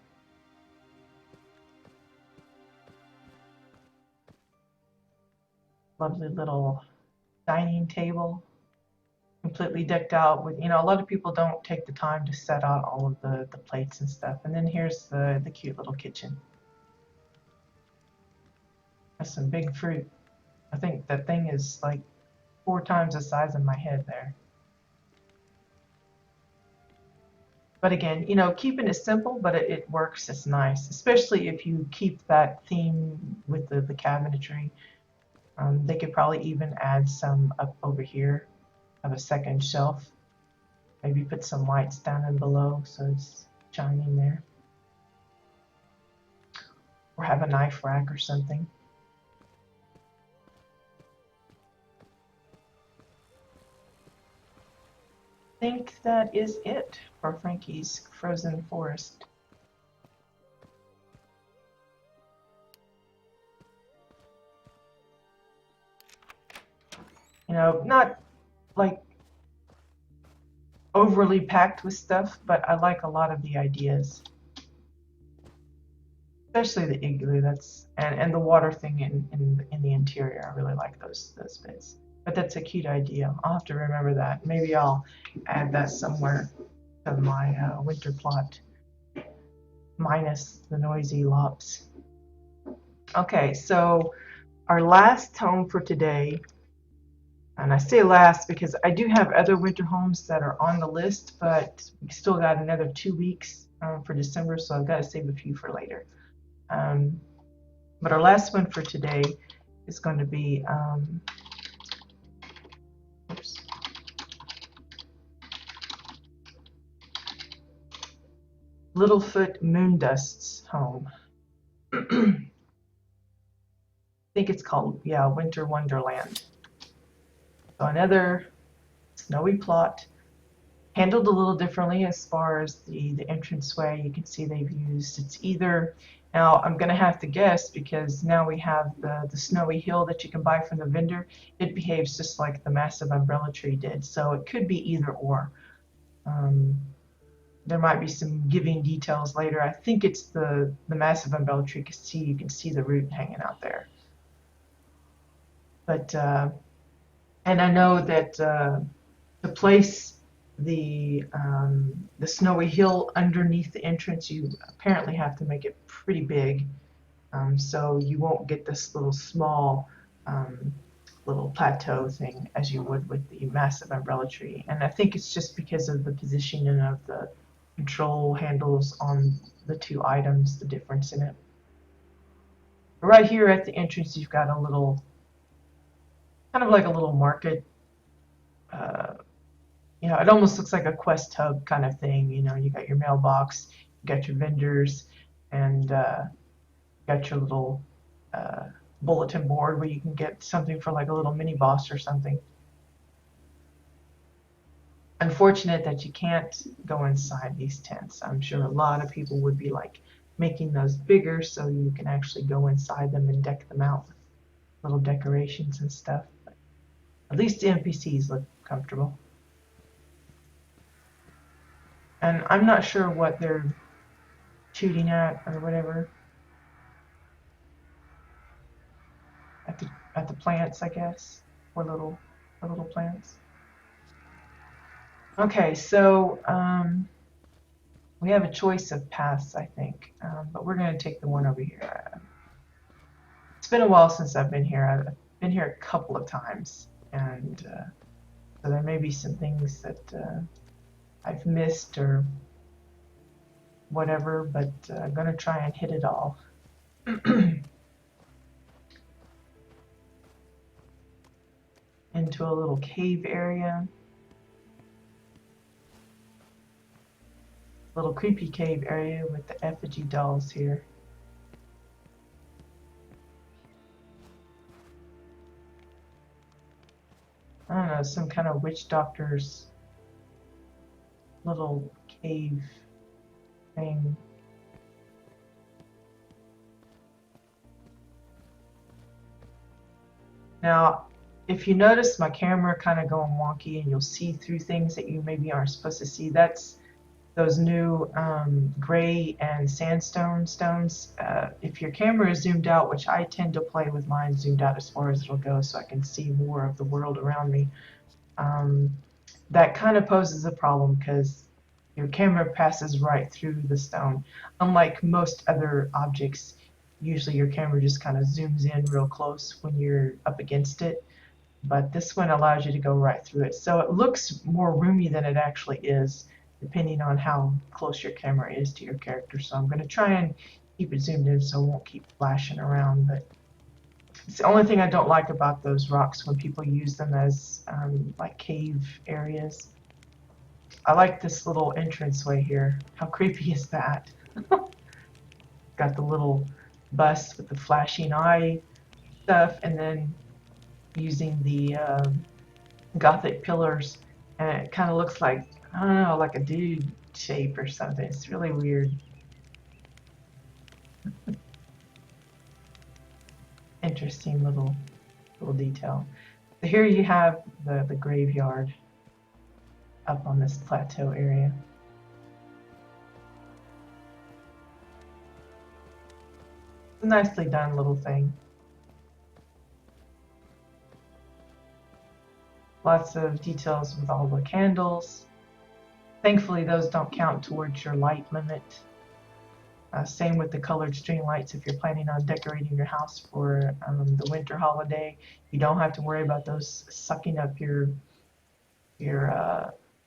Lovely little dining table, completely decked out with, a lot of people don't take the time to set out all of the plates and stuff. And then here's the cute little kitchen. That's some big fruit. I think that thing is like 4 times the size of my head there. But again, keeping it simple, but it works. It's nice, especially if you keep that theme with the cabinetry. They could probably even add some up over here of a second shelf. Maybe put some lights down and below so it's shining there. Or have a knife rack or something. I think that is it for Frankie's Frozen Forest. Not like overly packed with stuff, but I like a lot of the ideas. Especially the igloo, and the water thing in the interior. I really like those bits. But that's a cute idea. I'll have to remember that. Maybe I'll add that somewhere to my winter plot, minus the noisy lops. Okay, so our last home for today, and I say last because I do have other winter homes that are on the list, but we still got another 2 weeks for December, so I've got to save a few for later. But our last one for today is going to be Littlefoot Moondust's home. I think it's called, Winter Wonderland. So another snowy plot. handled a little differently as far as the entranceway. You can see they've used, it's either, now I'm going to have to guess because now we have the snowy hill that you can buy from the vendor. It behaves just like the massive umbrella tree did, so it could be either or. There might be some giving details later. I think it's the massive umbrella tree. You can see the root hanging out there. But and I know that to place the snowy hill underneath the entrance, you apparently have to make it pretty big, so you won't get this little small little plateau thing as you would with the massive umbrella tree. And I think it's just because of the positioning of the control handles on the two items, the difference in it. Right here at the entrance, you've got a little, kind of like a little market. You know, it almost looks like a quest hub kind of thing. You know, you got your mailbox, you got your vendors, and you got your little bulletin board where you can get something for like a little mini boss or something. Unfortunate that you can't go inside these tents. I'm sure a lot of people would be like making those bigger so you can actually go inside them and deck them out with little decorations and stuff. But at least the NPCs look comfortable. And I'm not sure what they're shooting at or whatever. At the plants, I guess, or little plants. Okay, so we have a choice of paths, I think, but we're going to take the one over here. It's been a while since I've been here. I've been here a couple of times, and so there may be some things that I've missed or whatever, but I'm going to try and hit it all. Into a little cave area. Little creepy cave area with the effigy dolls here. I don't know, some kind of witch doctor's little cave thing. Now, if you notice my camera kind of going wonky and you'll see through things that you maybe aren't supposed to see, that's those new gray and sandstone stones. If your camera is zoomed out, which I tend to play with mine zoomed out as far as it'll go so I can see more of the world around me, that kind of poses a problem because your camera passes right through the stone. Unlike most other objects, usually your camera just kind of zooms in real close when you're up against it. But this one allows you to go right through it. So it looks more roomy than it actually is, depending on how close your camera is to your character. So I'm going to try and keep it zoomed in so it won't keep flashing around. But it's the only thing I don't like about those rocks when people use them as like cave areas. I like this little entranceway here. How creepy is that? Got the little bust with the flashing eye stuff, and then using the Gothic pillars, and it kind of looks like, I don't know, like a dude shape or something. It's really weird. Interesting little detail. So here you have the graveyard up on this plateau area. It's a nicely done little thing. Lots of details with all the candles. Thankfully, those don't count towards your light limit. Same with the colored string lights. If you're planning on decorating your house for the winter holiday, you don't have to worry about those sucking up your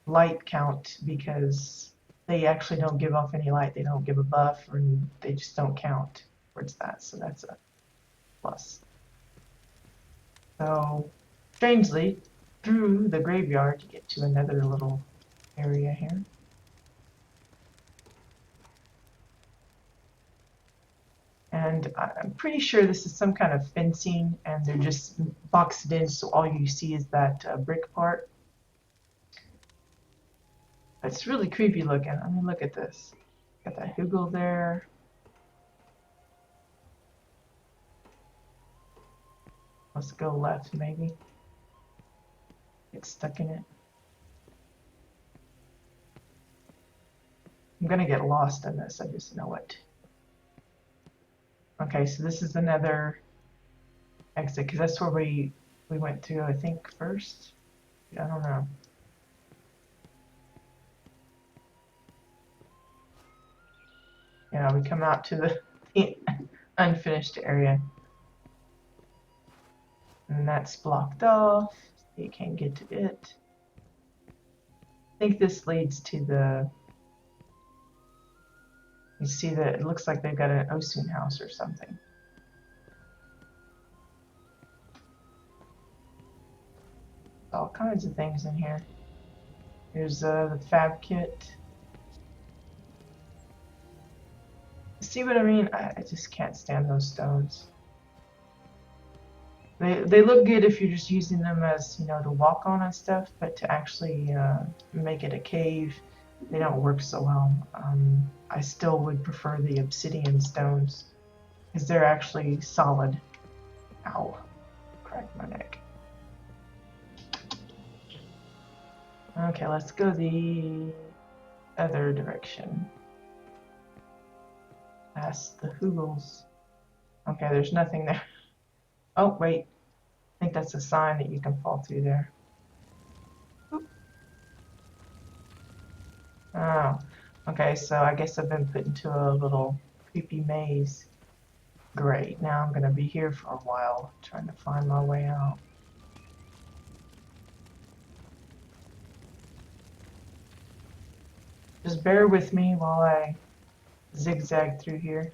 light count because they actually don't give off any light. They don't give a buff, or they just don't count towards that. So that's a plus. So, strangely, through the graveyard, you get to another little area here. And I'm pretty sure this is some kind of fencing, and they're just boxed in, so all you see is that brick part. It's really creepy looking. I mean, look at this. Got that hugel there. Let's go left, maybe. Get stuck in it. I'm gonna get lost in this, I just know it. Okay, so this is another exit, because that's where we went to, I think, first. I don't know. Yeah, we come out to the unfinished area. And that's blocked off. You can't get to it. I think this leads to the... You see that it looks like they've got an Osun house or something. All kinds of things in here. Here's the fab kit. See what I mean? I just can't stand those stones. They look good if you're just using them as, you know, to walk on and stuff, but to actually make it a cave, they don't work so well. I still would prefer the obsidian stones, because they're actually solid. Ow. Cracked my neck. Okay, let's go the other direction. Past the hugels. Okay, there's nothing there. Oh, wait. I think that's a sign that you can fall through there. Oop. Oh, okay, so I guess I've been put into a little creepy maze. Great, now I'm gonna be here for a while, trying to find my way out. Just bear with me while I zigzag through here.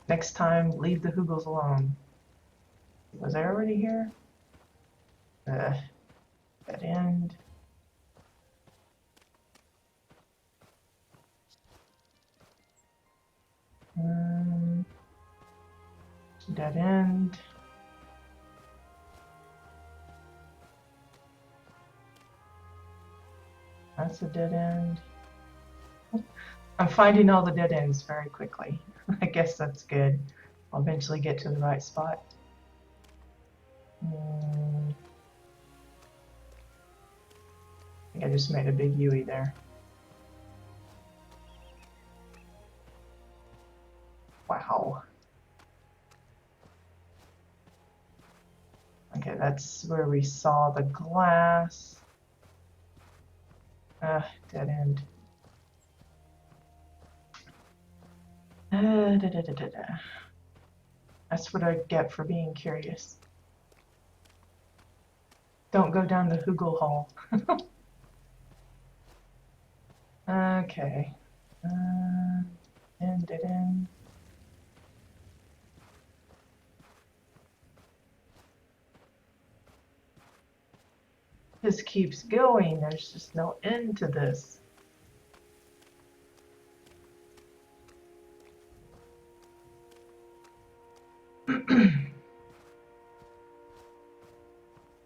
Next time, leave the hugels alone. Was I already here? That end. Dead end. That's a dead end. I'm finding all the dead ends very quickly. I guess that's good. I'll eventually get to the right spot. I think I just made a big UE there. Wow. Okay, that's where we saw the glass. Dead end. That's what I get for being curious. Don't go down the hugel hole. Okay. Dead end. This keeps going. There's just no end to this.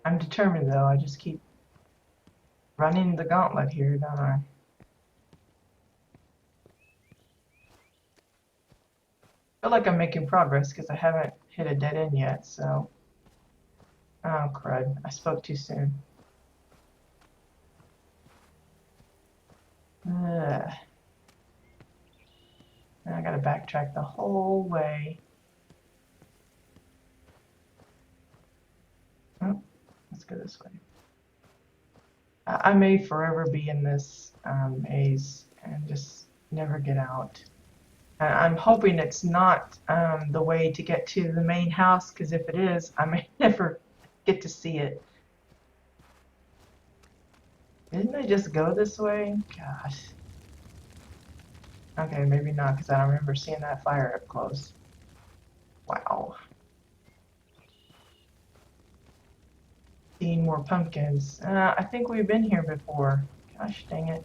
I'm determined though. I just keep running the gauntlet here, don't I? I feel like I'm making progress because I haven't hit a dead end yet, so... Oh, crud. I spoke too soon. I gotta backtrack the whole way. Oh, let's go this way. I may forever be in this maze and just never get out. I'm hoping it's not the way to get to the main house, because if it is, I may never get to see it. Didn't I just go this way? Gosh. Okay, maybe not, because I don't remember seeing that fire up close. Wow. Seeing more pumpkins. I think we've been here before. Gosh dang it.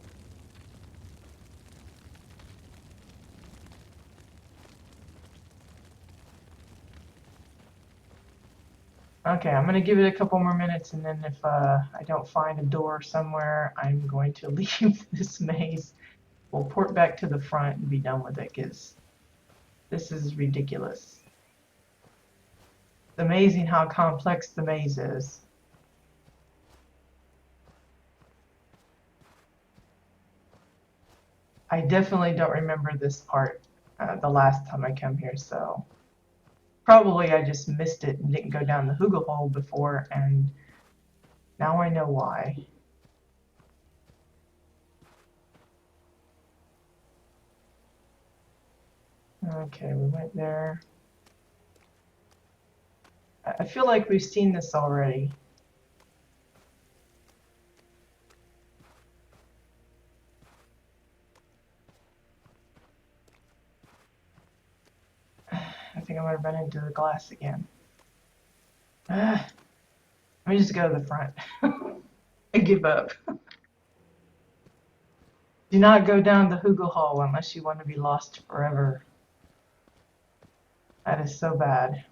Okay, I'm gonna give it a couple more minutes, and then if I don't find a door somewhere, I'm going to leave this maze. We'll port back to the front and be done with it, because this is ridiculous. It's amazing how complex the maze is. I definitely don't remember this part the last time I come here, so probably I just missed it and didn't go down the hoogle hole before, and now I know why. Okay, we went there. I feel like we've seen this already. I think I'm gonna run into the glass again. Let me just go to the front. I give up. Do not go down the hoogle hole unless you want to be lost forever. That is so bad.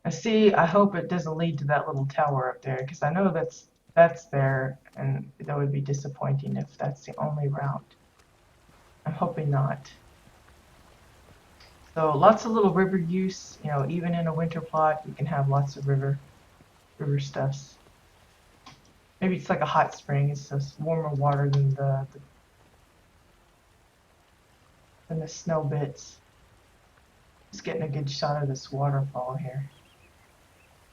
I hope it doesn't lead to that little tower up there, because I know that's there, and that would be disappointing if that's the only route. I'm hoping not. So lots of little river use, you know, even in a winter plot, you can have lots of river stuffs. Maybe it's like a hot spring, it's just warmer water than the snow bits. Just getting a good shot of this waterfall here.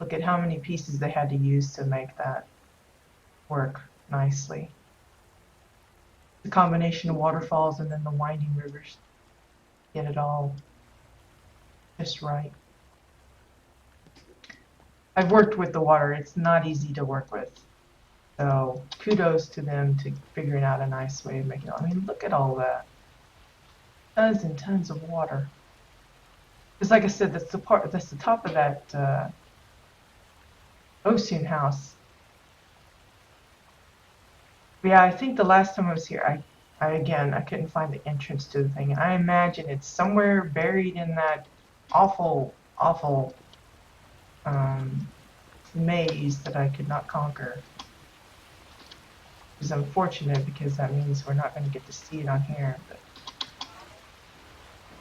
Look at how many pieces they had to use to make that work nicely. The combination of waterfalls and then the winding rivers. Get it all just right. I've worked with the water. It's not easy to work with. So kudos to them to figuring out a nice way of making it. I mean, look at all that. Tons and tons of water. Because like I said, that's the top of that Osun house. Yeah, I think the last time I was here, I couldn't find the entrance to the thing. I imagine it's somewhere buried in that awful maze that I could not conquer. Which is unfortunate, because that means we're not going to get to see it on here. But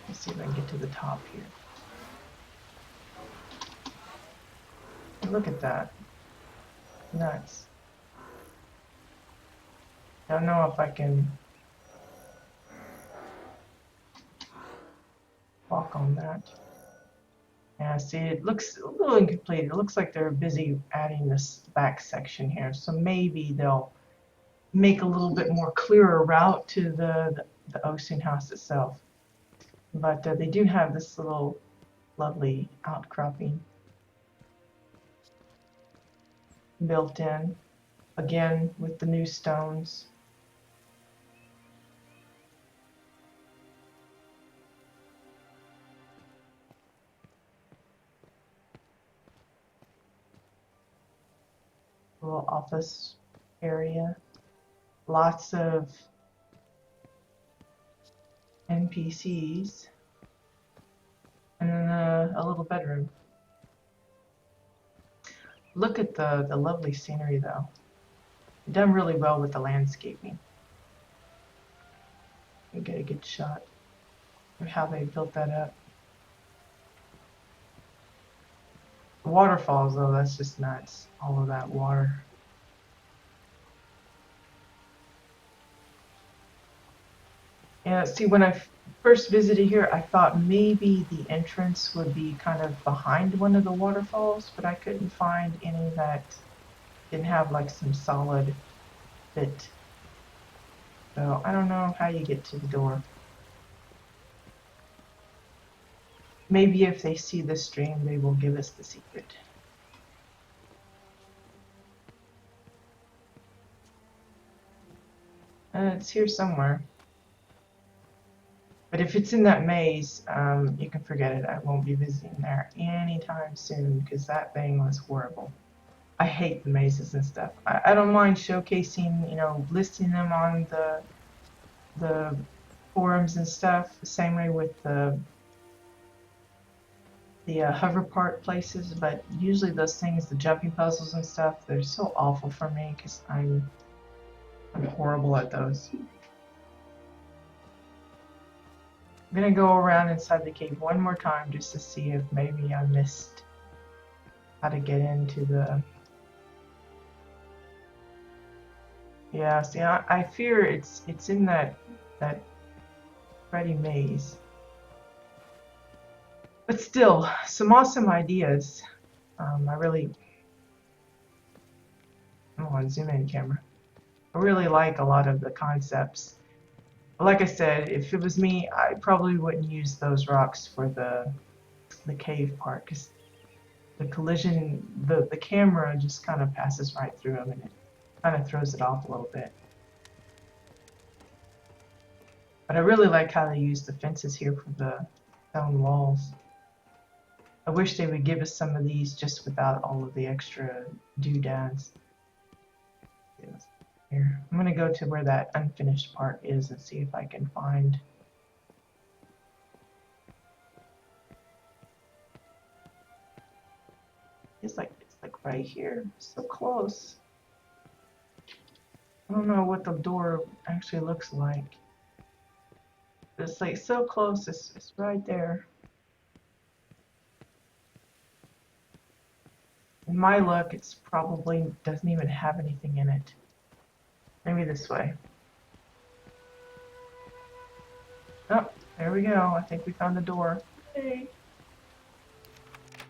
let's see if I can get to the top here. And look at that. Nuts. Don't know if I can walk on that. Yeah, see, it looks a little incomplete. It looks like they're busy adding this back section here. So maybe they'll make a little bit more clearer route to the Osun house itself. But they do have this little lovely outcropping built in, again with the new stones. Little office area, lots of NPCs, and then a little bedroom. Look at the lovely scenery though. Done really well with the landscaping. You get a good shot of how they built that up. The waterfalls though, that's just nuts. All of that water. Yeah, see, when I first visited here, I thought maybe the entrance would be kind of behind one of the waterfalls, but I couldn't find any that didn't have like some solid fit. So I don't know how you get to the door. Maybe if they see this stream, they will give us the secret. It's here somewhere. But if it's in that maze, you can forget it. I won't be visiting there anytime soon, because that thing was horrible. I hate the mazes and stuff. I don't mind showcasing, you know, listing them on the forums and stuff. The same way with the hover park places, but usually those things, the jumping puzzles and stuff, they're so awful for me because I'm horrible at those. I'm gonna go around inside the cave one more time just to see if maybe I missed how to get into the... Yeah, see, I fear it's in that Freddy maze. But still, some awesome ideas. I really... I want to zoom in camera. I really like a lot of the concepts. Like I said, if it was me, I probably wouldn't use those rocks for the cave part because the collision, the camera just kind of passes right through them and it kind of throws it off a little bit. But I really like how they use the fences here for the stone walls. I wish they would give us some of these just without all of the extra doodads. Here, I'm gonna go to where that unfinished part is and see if I can find. It's like right here, so close. I don't know what the door actually looks like. It's like so close. It's right there. In my luck, it's probably doesn't even have anything in it. Maybe this way. Oh, there we go. I think we found the door. Hey.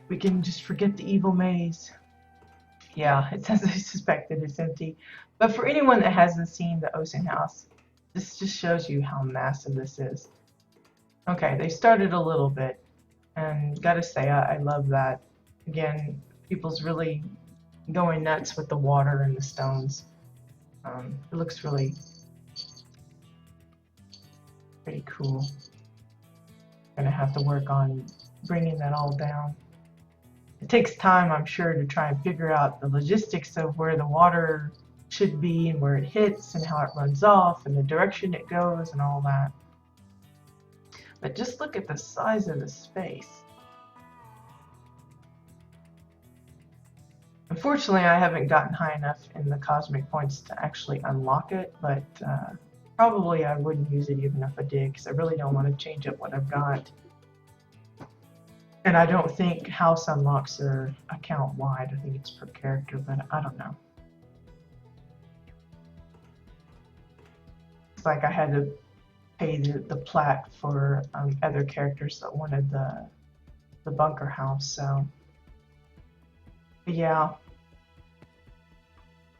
We can just forget the evil maze. Yeah, it says I suspected it's empty. But for anyone that hasn't seen the Ocean House, this just shows you how massive this is. Okay, they started a little bit. And gotta say, I love that. Again, people's really going nuts with the water and the stones. It looks really pretty cool. Gonna have to work on bringing that all down. It takes time, I'm sure, to try and figure out the logistics of where the water should be and where it hits and how it runs off and the direction it goes and all that. But just look at the size of the space. Unfortunately, I haven't gotten high enough in the cosmic points to actually unlock it, but probably I wouldn't use it even if I did, because I really don't want to change up what I've got. And I don't think house unlocks are account wide. I think it's per character, but I don't know. It's like I had to pay the plat for other characters that wanted the bunker house, so... But yeah,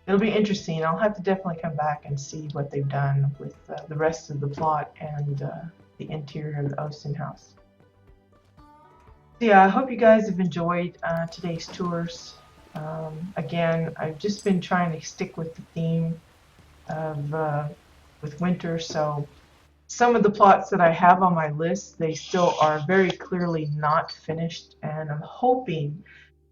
it'll be interesting. I'll have to definitely come back and see what they've done with the rest of the plot and the interior of the Ocean House. So yeah, I hope you guys have enjoyed today's tours. Again, I've just been trying to stick with the theme of with winter, so some of the plots that I have on my list, they still are very clearly not finished, and I'm hoping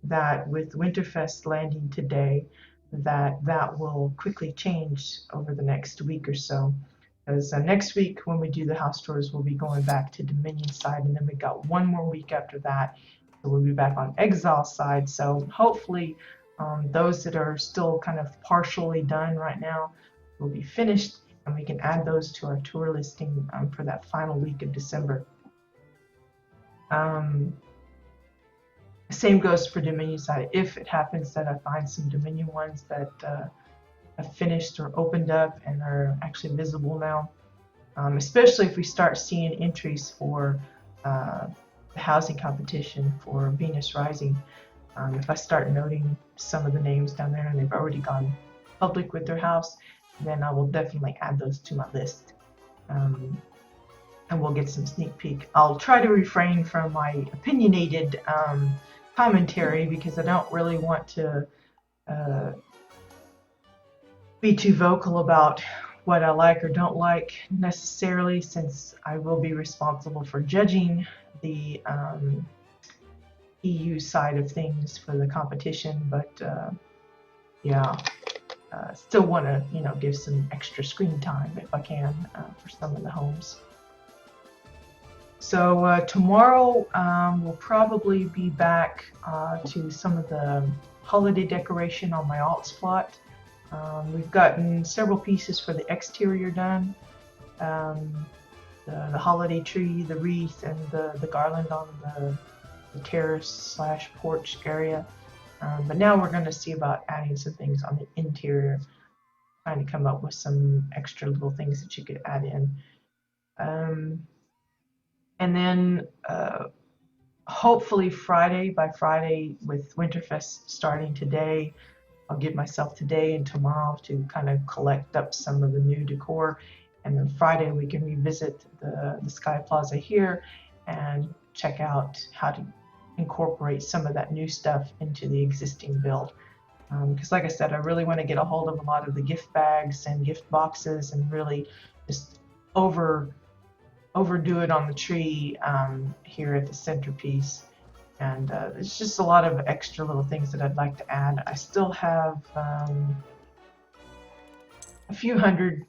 that with Winterfest landing today, that will quickly change over the next week or so. Because next week, when we do the house tours, we'll be going back to Dominion side, and then we got one more week after that, so we'll be back on Exile side. So hopefully, those that are still kind of partially done right now will be finished, and we can add those to our tour listing for that final week of December. Same goes for Dominion side. If it happens that I find some Dominion ones that have finished or opened up and are actually visible now, especially if we start seeing entries for the housing competition for Venus Rising. If I start noting some of the names down there and they've already gone public with their house, then I will definitely add those to my list. And we'll get some sneak peek. I'll try to refrain from my opinionated commentary because I don't really want to be too vocal about what I like or don't like necessarily, since I will be responsible for judging the EU side of things for the competition. But yeah, still want to give some extra screen time if I can for some of the homes. So tomorrow we'll probably be back to some of the holiday decoration on my alts plot. We've gotten several pieces for the exterior done. The holiday tree, the wreath, and the garland on the terrace / porch area. But now we're going to see about adding some things on the interior, trying to come up with some extra little things that you could add in. And then hopefully by Friday, with Winterfest starting today, I'll give myself today and tomorrow to kind of collect up some of the new decor. And then Friday we can revisit the Sky Plaza here and check out how to incorporate some of that new stuff into the existing build. Because like I said, I really want to get a hold of a lot of the gift bags and gift boxes and really just overdo it on the tree here at the centerpiece. And it's just a lot of extra little things that I'd like to add. I still have a few hundred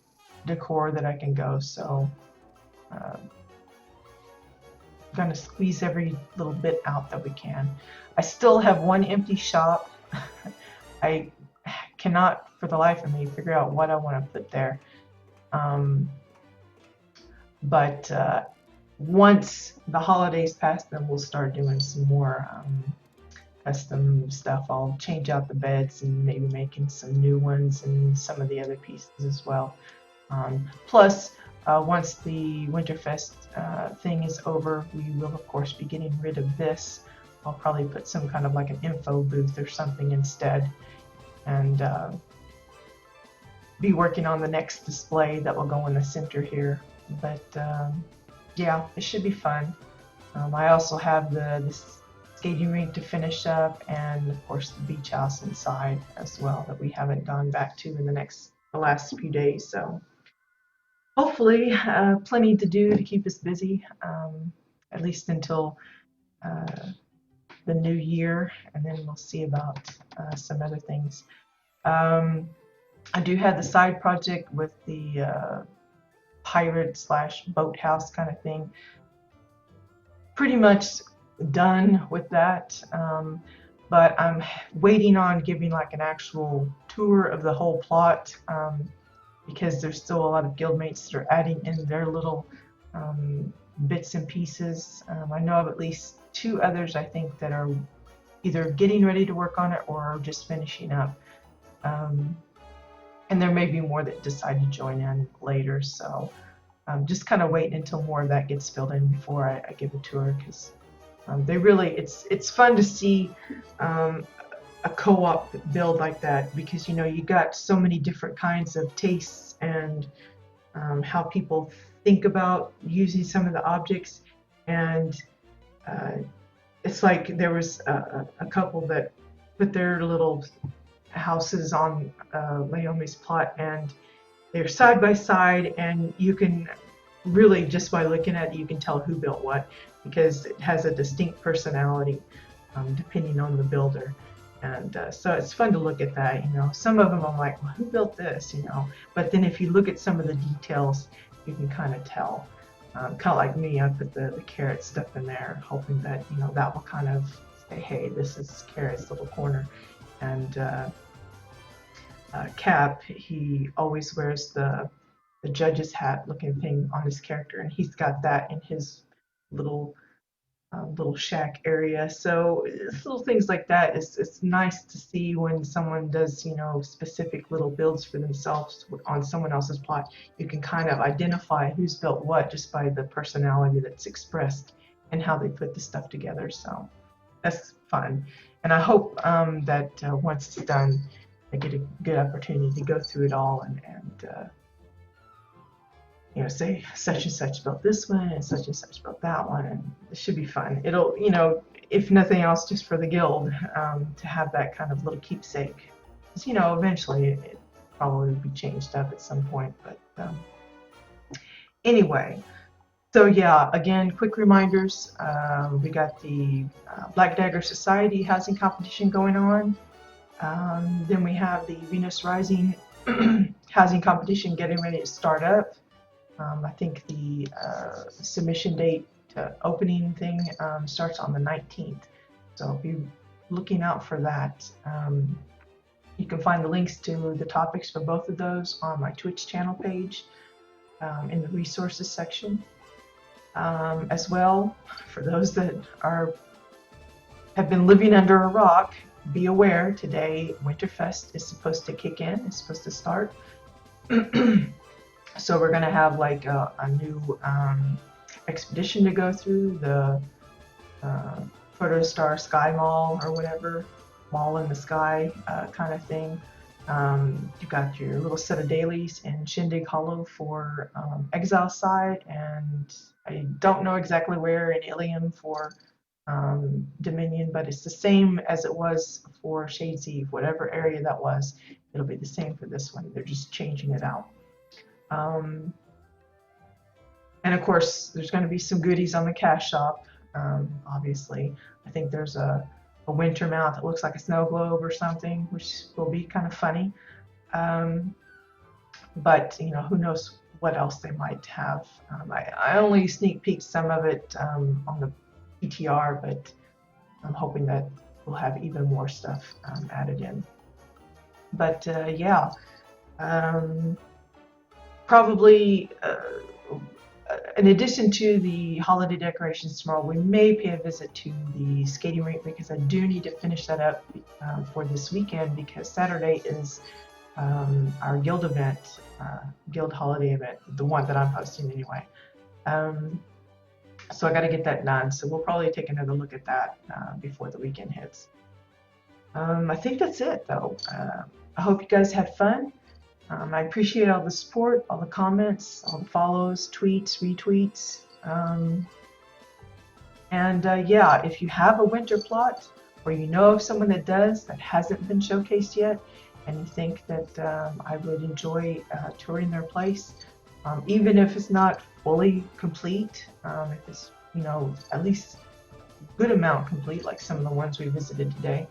decor that I can go, so I'm going to squeeze every little bit out that we can. I still have one empty shop. I cannot for the life of me figure out what I want to put there. But once the holidays pass, then we'll start doing some more custom stuff. I'll change out the beds and maybe making some new ones and some of the other pieces as well. Plus, once the Winterfest thing is over, we will of course be getting rid of this. I'll probably put some kind of like an info booth or something instead, and be working on the next display that will go in the center here. But yeah, it should be fun. I also have the skating rink to finish up, and of course the beach house inside as well that we haven't gone back to in the last few days. So hopefully plenty to do to keep us busy, at least until the new year, and then we'll see about some other things. I do have the side project with the pirate / boathouse kind of thing. Pretty much done with that, but I'm waiting on giving like an actual tour of the whole plot, because there's still a lot of guildmates that are adding in their little bits and pieces. I know of at least 2 others, I think, that are either getting ready to work on it or are just finishing up. And there may be more that decide to join in later, so just kind of waiting until more of that gets filled in before I give a tour, because they really, it's fun to see a co-op build like that, because you got so many different kinds of tastes and how people think about using some of the objects. And it's like there was a couple that put their little houses on Naomi's plot, and they're side by side, and you can really, just by looking at it, you can tell who built what, because it has a distinct personality depending on the builder. And so it's fun to look at that. Some of them I'm like, well, who built this? But then if you look at some of the details, you can kind of tell. Kind of like me, I put the carrot stuff in there, hoping that that will kind of say, hey, this is Carrot's little corner. And Cap, he always wears the judge's hat looking thing on his character, and he's got that in his little shack area. So it's little things like that. It's nice to see when someone does specific little builds for themselves on someone else's plot. You can kind of identify who's built what just by the personality that's expressed and how they put the stuff together. So that's fun, and I hope that once it's done, I get a good opportunity to go through it all and say such and such built this one and such built that one, and it should be fun. It'll, if nothing else, just for the guild, to have that kind of little keepsake. Because, eventually it probably will be changed up at some point. But anyway, so yeah, again, quick reminders. We got the Black Dagger Society housing competition going on. Then we have the Venus Rising housing competition getting ready to start up. I think the submission date the opening thing starts on the 19th. So be looking out for that. You can find the links to the topics for both of those on my Twitch channel page in the resources section. As well, for those that have been living under a rock, be aware today Winterfest is supposed to kick in. It's supposed to start. So we're going to have like a new expedition to go through, the Photostar Sky Mall or whatever, mall in the sky kind of thing. You've got your little set of dailies in Shindig Hollow for Exiles side, and I don't know exactly where in Ilium for Dominion, but it's the same as it was for Shades Eve. Whatever area that was, it'll be the same for this one. They're just changing it out. And of course, there's going to be some goodies on the cash shop. Obviously, I think there's a winter mount that looks like a snow globe or something, which will be kind of funny. But you know, who knows what else they might have. I only sneak peeked some of it on the PTR, but I'm hoping that we'll have even more stuff added in. But yeah, probably in addition to the holiday decorations tomorrow, we may pay a visit to the skating rink because I do need to finish that up for this weekend, because Saturday is our guild event, guild holiday event, the one that I'm hosting anyway. So I got to get that done. So we'll probably take another look at that before the weekend hits. I think that's it, though. I hope you guys had fun. I appreciate all the support, all the comments, all the follows, tweets, retweets. Yeah, if you have a winter plot, or you know of someone that does that hasn't been showcased yet, and you think that I would enjoy touring their place, even if it's not fully complete, if it's, you know, at least a good amount complete, like some of the ones we visited today,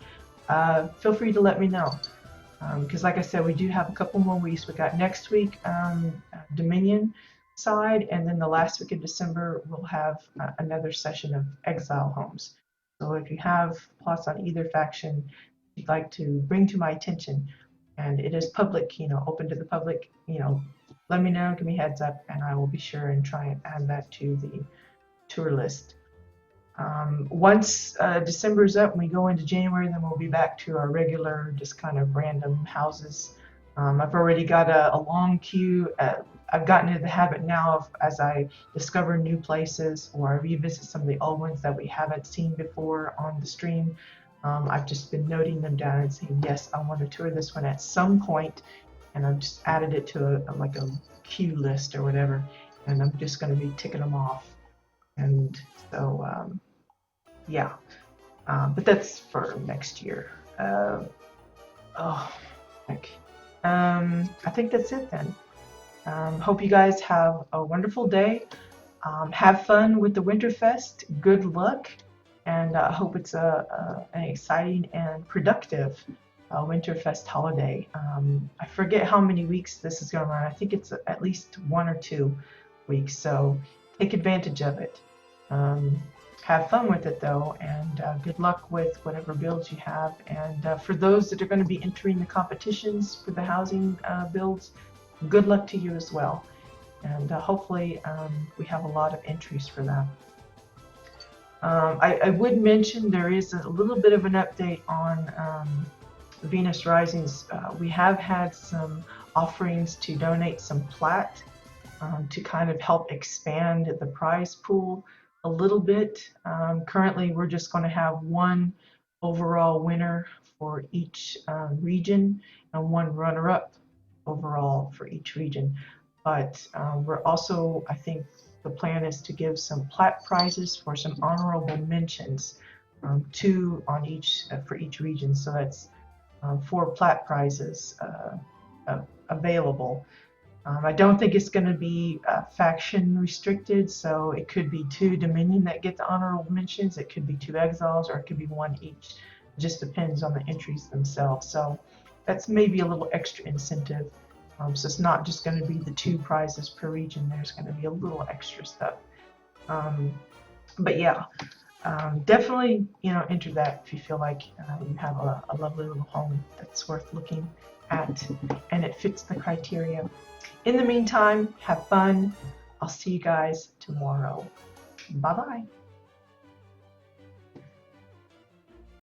feel free to let me know. Because like I said, we do have a couple more weeks. We got next week Dominion side, and then the last week of December we'll have another session of Exile homes. So if you have plots on either faction you'd like to bring to my attention, and it is public, you know, open to the public, you know, let me know, give me a heads up, and I will be sure and try and add that to the tour list. Once December is up and we go into January, then we'll be back to our regular, just kind of random houses. I've already got a long queue. I've gotten into the habit now of, as I discover new places or I revisit some of the old ones that we haven't seen before on the stream, I've just been noting them down and saying, yes, I want to tour this one at some point, and I've just added it to like a queue list or whatever, and I'm just going to be ticking them off. And so yeah, but that's for next year. Heck. I think that's it then. Hope you guys have a wonderful day. Have fun with the Winterfest. Good luck, and I hope it's an exciting and productive Winterfest holiday. I forget how many weeks this is going to run. I think it's at least 1 or 2 weeks, so take advantage of it. Have fun with it, though, and good luck with whatever builds you have. And for those that are going to be entering the competitions for the housing builds, good luck to you as well. And hopefully we have a lot of entries for that. I would mention there is a little bit of an update on Venus Risings. We have had some offerings to donate some plat to kind of help expand the prize pool a little bit. Currently, we're just going to have one overall winner for each region and one runner-up overall for each region. But we're also, I think the plan is to give some plat prizes for some honorable mentions, 2 on each for each region. So that's 4 plat prizes available. I don't think it's going to be faction restricted, so it could be 2 Dominion that get the honorable mentions, it could be 2 Exiles, or it could be 1 each. It just depends on the entries themselves. So that's maybe a little extra incentive. So it's not just going to be the 2 prizes per region, there's going to be a little extra stuff. But yeah, definitely, enter that if you feel like you have a lovely little home that's worth looking at and it fits the criteria. In the meantime, have fun. I'll see you guys tomorrow. Bye bye.